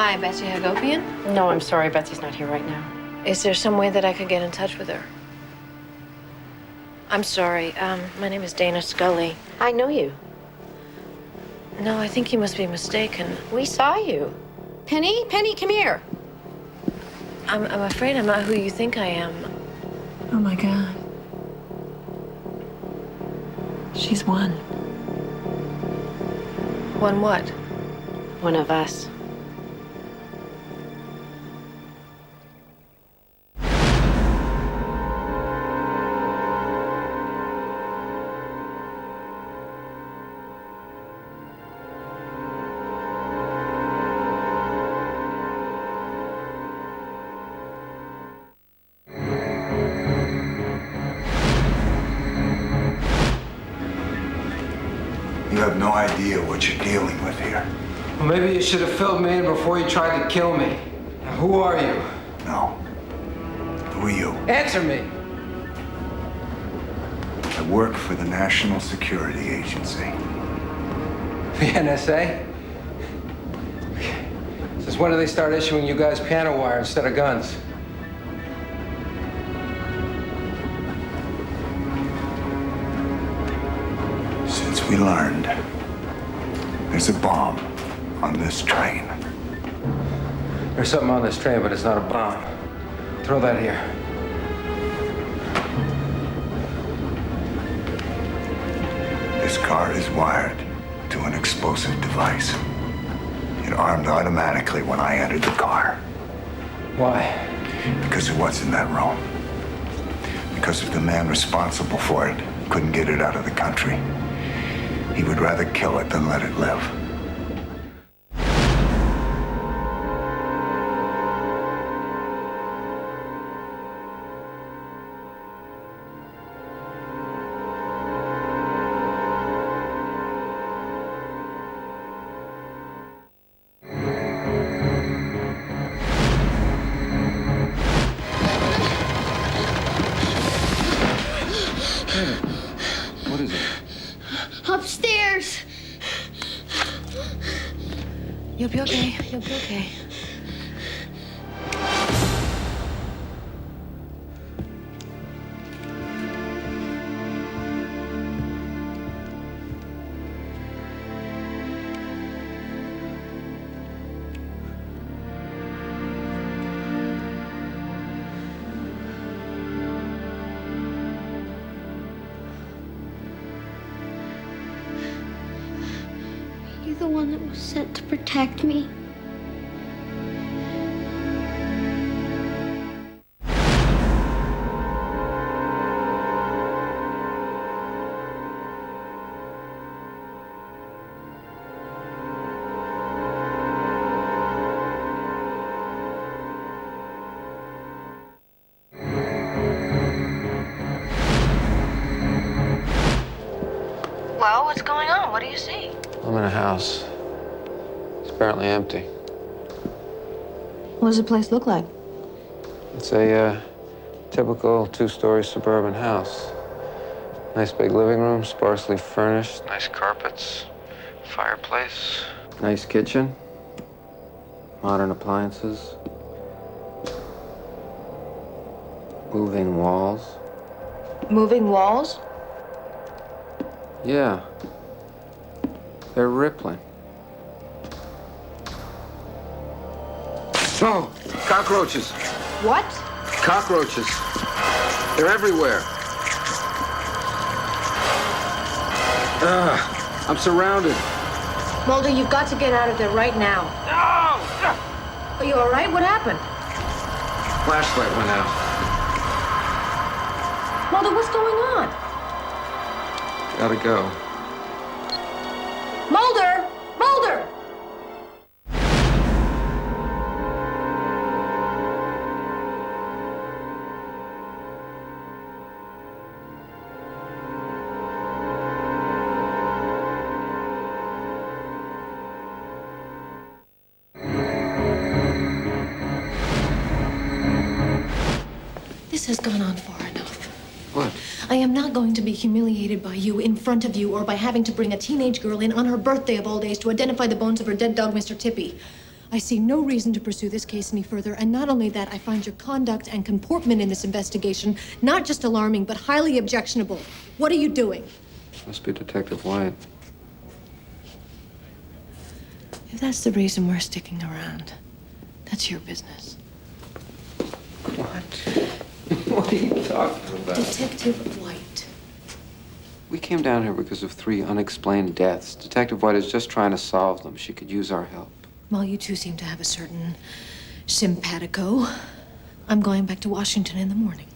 Hi, Betsy Hagopian? No, I'm sorry. Betsy's not here right now. Is there some way that I could get in touch with her? I'm sorry. My name is Dana Scully. I know you. No, I think you must be mistaken. We saw you. Penny, come here. I'm afraid I'm not who you think I am. Oh, my God. She's one. One what? One of us. You have no idea what you're dealing with here. Well, maybe you should have filled me in before you tried to kill me. Now, who are you? No. Who are you? Answer me! I work for the National Security Agency. The NSA? Since when do they start issuing you guys piano wire instead of guns? Since we learned there's a bomb on this train. There's something on this train, but it's not a bomb. Throw that here. This car is wired to an explosive device. It armed automatically when I entered the car. Why? Because of what's in that room. Because if the man responsible for it couldn't get it out of the country, he would rather kill it than let it live. What is it? Upstairs. You'll be okay. You'll be okay. You're the one that was sent to protect me. Well, what's going on? What do you see? I'm in a house. It's apparently empty. What does the place look like? It's a typical two-story suburban house. Nice big living room, sparsely furnished, nice carpets, fireplace. Nice kitchen, modern appliances, moving walls. Moving walls? Yeah. They're rippling. Oh, cockroaches. What? Cockroaches. They're everywhere. I'm surrounded. Mulder, you've got to get out of there right now. No! Are you all right? What happened? Flashlight went out. Mulder, what's going on? Gotta go. Mulder! Mulder! This has gone on far enough. What? I am not going to be humiliated by you, in front of you, or by having to bring a teenage girl in on her birthday of all days to identify the bones of her dead dog, Mr. Tippy. I see no reason to pursue this case any further, and not only that, I find your conduct and comportment in this investigation not just alarming, but highly objectionable. What are you doing? Must be Detective White. If that's the reason we're sticking around, that's your business. What? What are you talking about? Detective White. We came down here because of 3 unexplained deaths. Detective White is just trying to solve them. She could use our help. Well, you two seem to have a certain simpatico. I'm going back to Washington in the morning.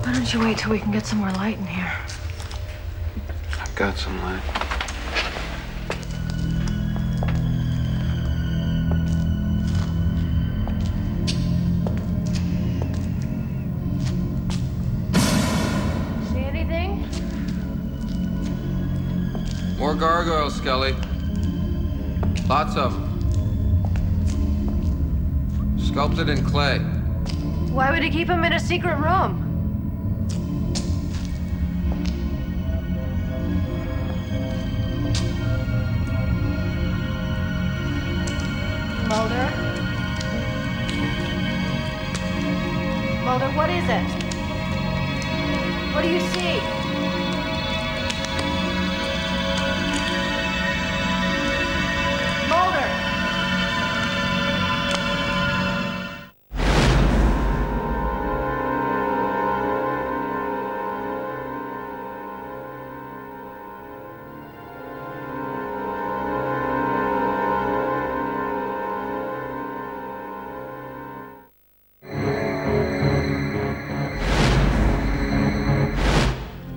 Why don't you wait till we can get some more light in here? I've got some light. See anything? More gargoyles, Skelly. Lots of them. Sculpted in clay. Why would he keep him in a secret room? Mulder? Mulder, what is it? What do you see? Mulder!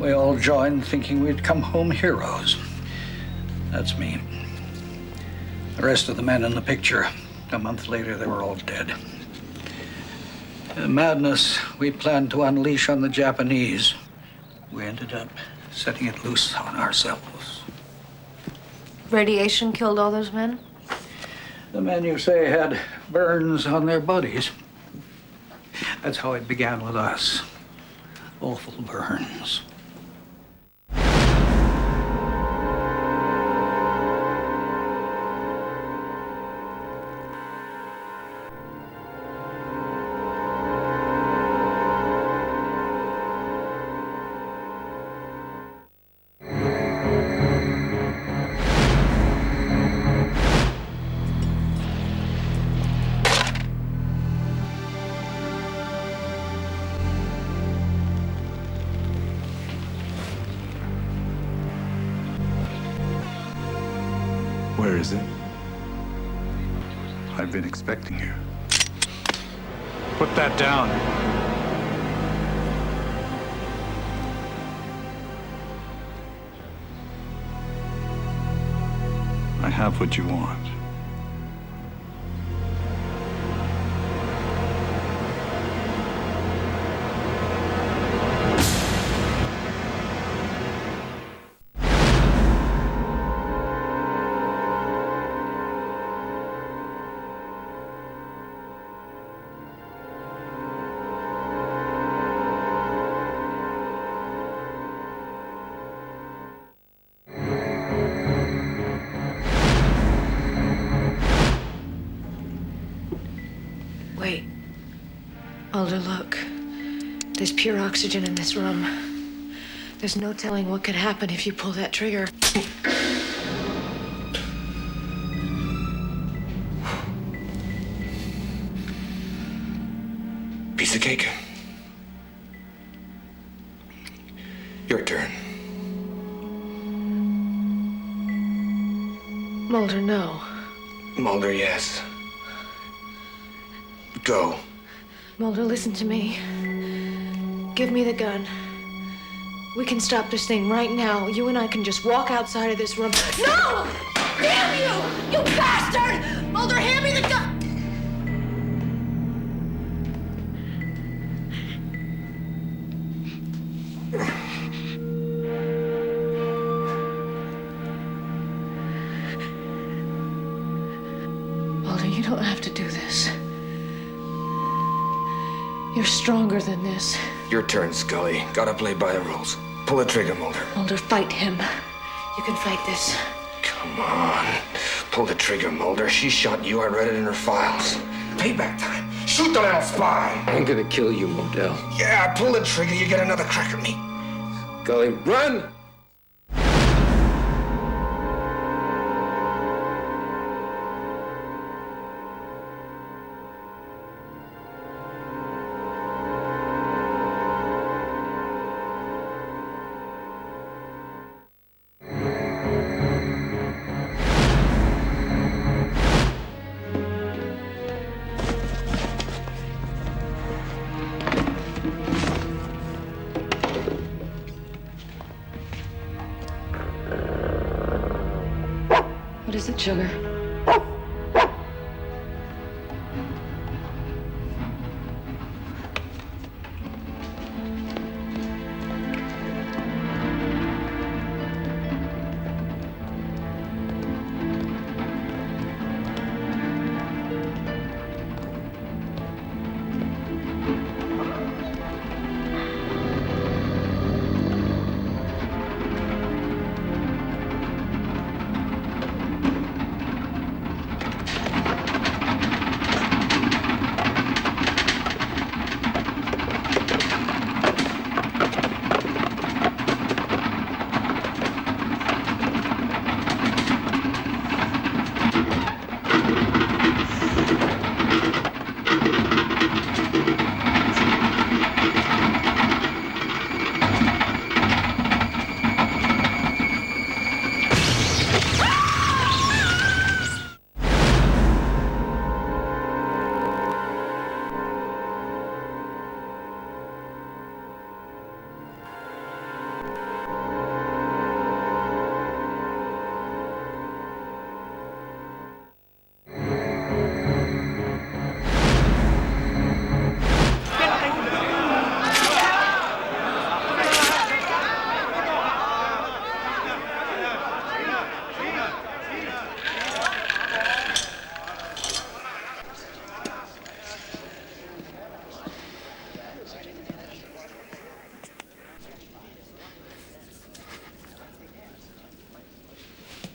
We all joined thinking we'd come home heroes. That's me. The rest of the men in the picture, a month later, they were all dead. The madness we planned to unleash on the Japanese, we ended up setting it loose on ourselves. Radiation killed all those men? The men you say had burns on their bodies. That's how it began with us. Awful burns. Where is it? I've been expecting you. Put that down. I have what you want. Wait. Mulder, look. There's pure oxygen in this room. There's no telling what could happen if you pull that trigger. Piece of cake. Your turn. Mulder, no. Mulder, yes. Go. Mulder, listen to me. Give me the gun. We can stop this thing right now. You and I can just walk outside of this room. No! Damn you! You bastard! Mulder, hand me the gun! Mulder, you don't have to do this. You're stronger than this. Your turn, Scully. Gotta play by the rules. Pull the trigger, Mulder. Mulder, fight him. You can fight this. Come on. Pull the trigger, Mulder. She shot you. I read it in her files. Payback time. Shoot the little spy. I'm gonna kill you, Modell. Yeah, pull the trigger. You get another crack at me. Scully, run! What is it, Sugar?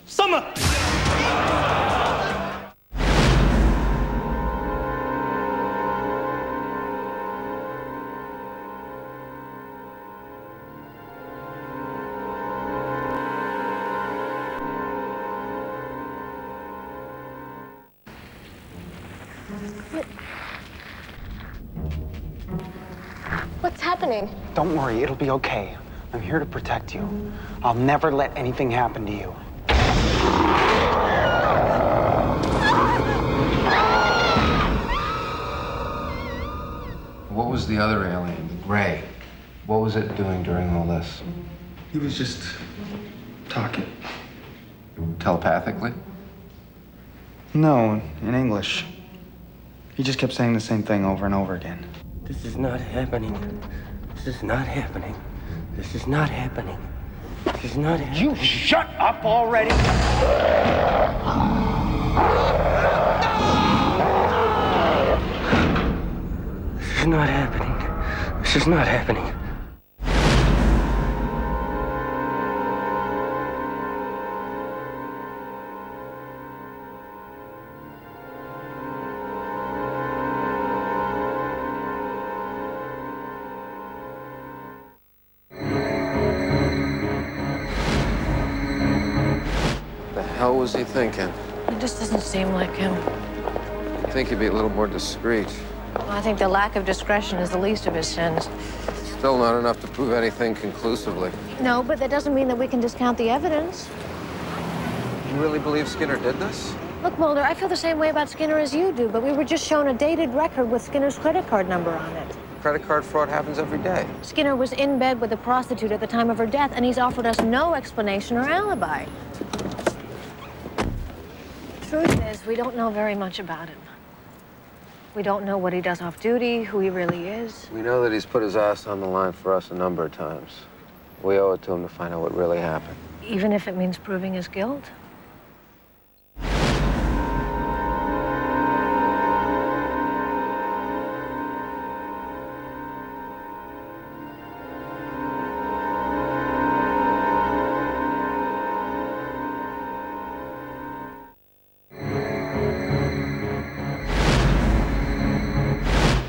Summer! What's happening? Don't worry, it'll be okay. I'm here to protect you. I'll never let anything happen to you. What was the other alien, the Gray? What was it doing during all this? He was just talking. Telepathically? No, in English. He just kept saying the same thing over and over again. This is not happening. This is not happening. This is not happening. This is not happening. You shut up already! This is not happening. This is not happening. What was he thinking? It just doesn't seem like him. I think he'd be a little more discreet. Well, I think the lack of discretion is the least of his sins. Still not enough to prove anything conclusively. No, but that doesn't mean that we can discount the evidence. You really believe Skinner did this? Look, Mulder, I feel the same way about Skinner as you do, but we were just shown a dated record with Skinner's credit card number on it. Credit card fraud happens every day. Skinner was in bed with a prostitute at the time of her death, and he's offered us no explanation or alibi. truth is, we don't know very much about him. We don't know what he does off duty, who he really is. We know that he's put his ass on the line for us a number of times. We owe it to him to find out what really happened. Even if it means proving his guilt.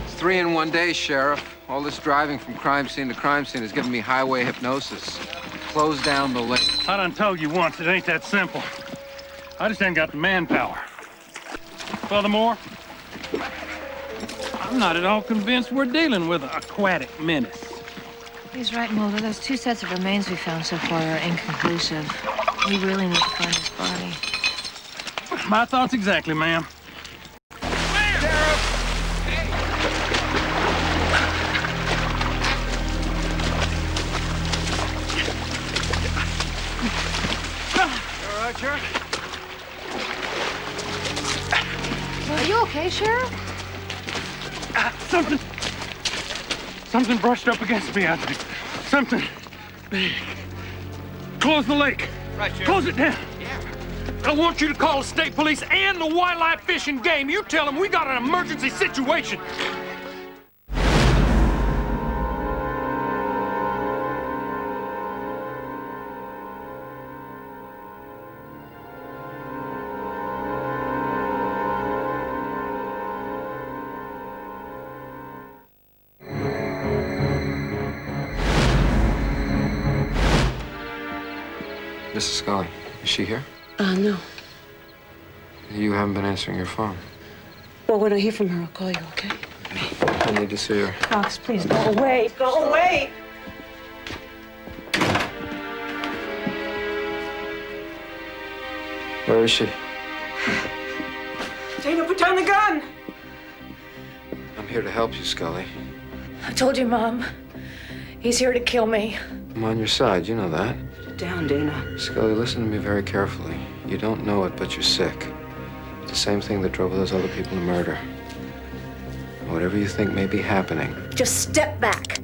It's 3 in 1 day, Sheriff. All this driving from crime scene to crime scene has given me highway hypnosis. Close down the link. I done told you once, it ain't that simple. I just ain't got the manpower. Furthermore, I'm not at all convinced we're dealing with an aquatic menace. He's right, Mulder. Those 2 sets of remains we found so far are inconclusive. We really need to find his body. My thoughts exactly, ma'am. Are you okay, Sheriff? Something brushed up against me, I think. Something big. Close the lake. Right, Sheriff. Close it down. Yeah. I want you to call the state police and the wildlife fish and game. You tell them we got an emergency situation. Mrs. Scully, is she here? No. You haven't been answering your phone. Well, when I hear from her, I'll call you, okay? I need to see her. Cox, please go away. Go away. Where is she? Dana, put down the gun. I'm here to help you, Scully. I told you, Mom. He's here to kill me. I'm on your side, you know that. Sit down, Dana. Scully, listen to me very carefully. You don't know it, but you're sick. It's the same thing that drove those other people to murder. Whatever you think may be happening. Just step back.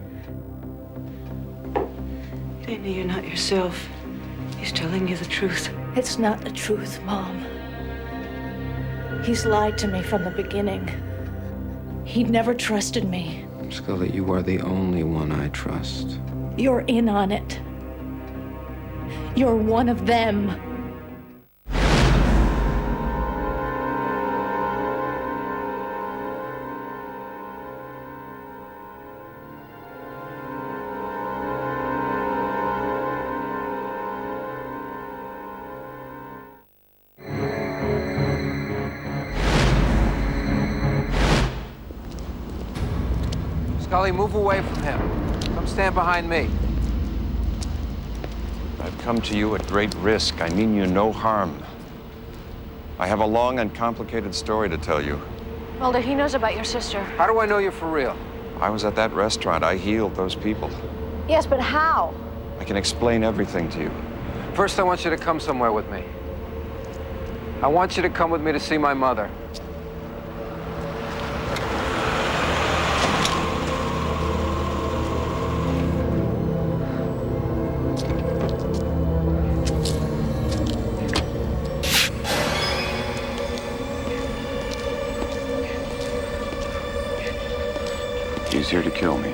Dana, you're not yourself. He's telling you the truth. It's not the truth, Mom. He's lied to me from the beginning. He'd never trusted me. Scully, you are the only one I trust. You're in on it. You're one of them. Scully, move away from him. Come stand behind me. I've come to you at great risk. I mean you no harm. I have a long and complicated story to tell you. Mulder, he knows about your sister. How do I know you're for real? I was at that restaurant. I healed those people. Yes, but how? I can explain everything to you. First, I want you to come somewhere with me. I want you to come with me to see my mother. He's here to kill me.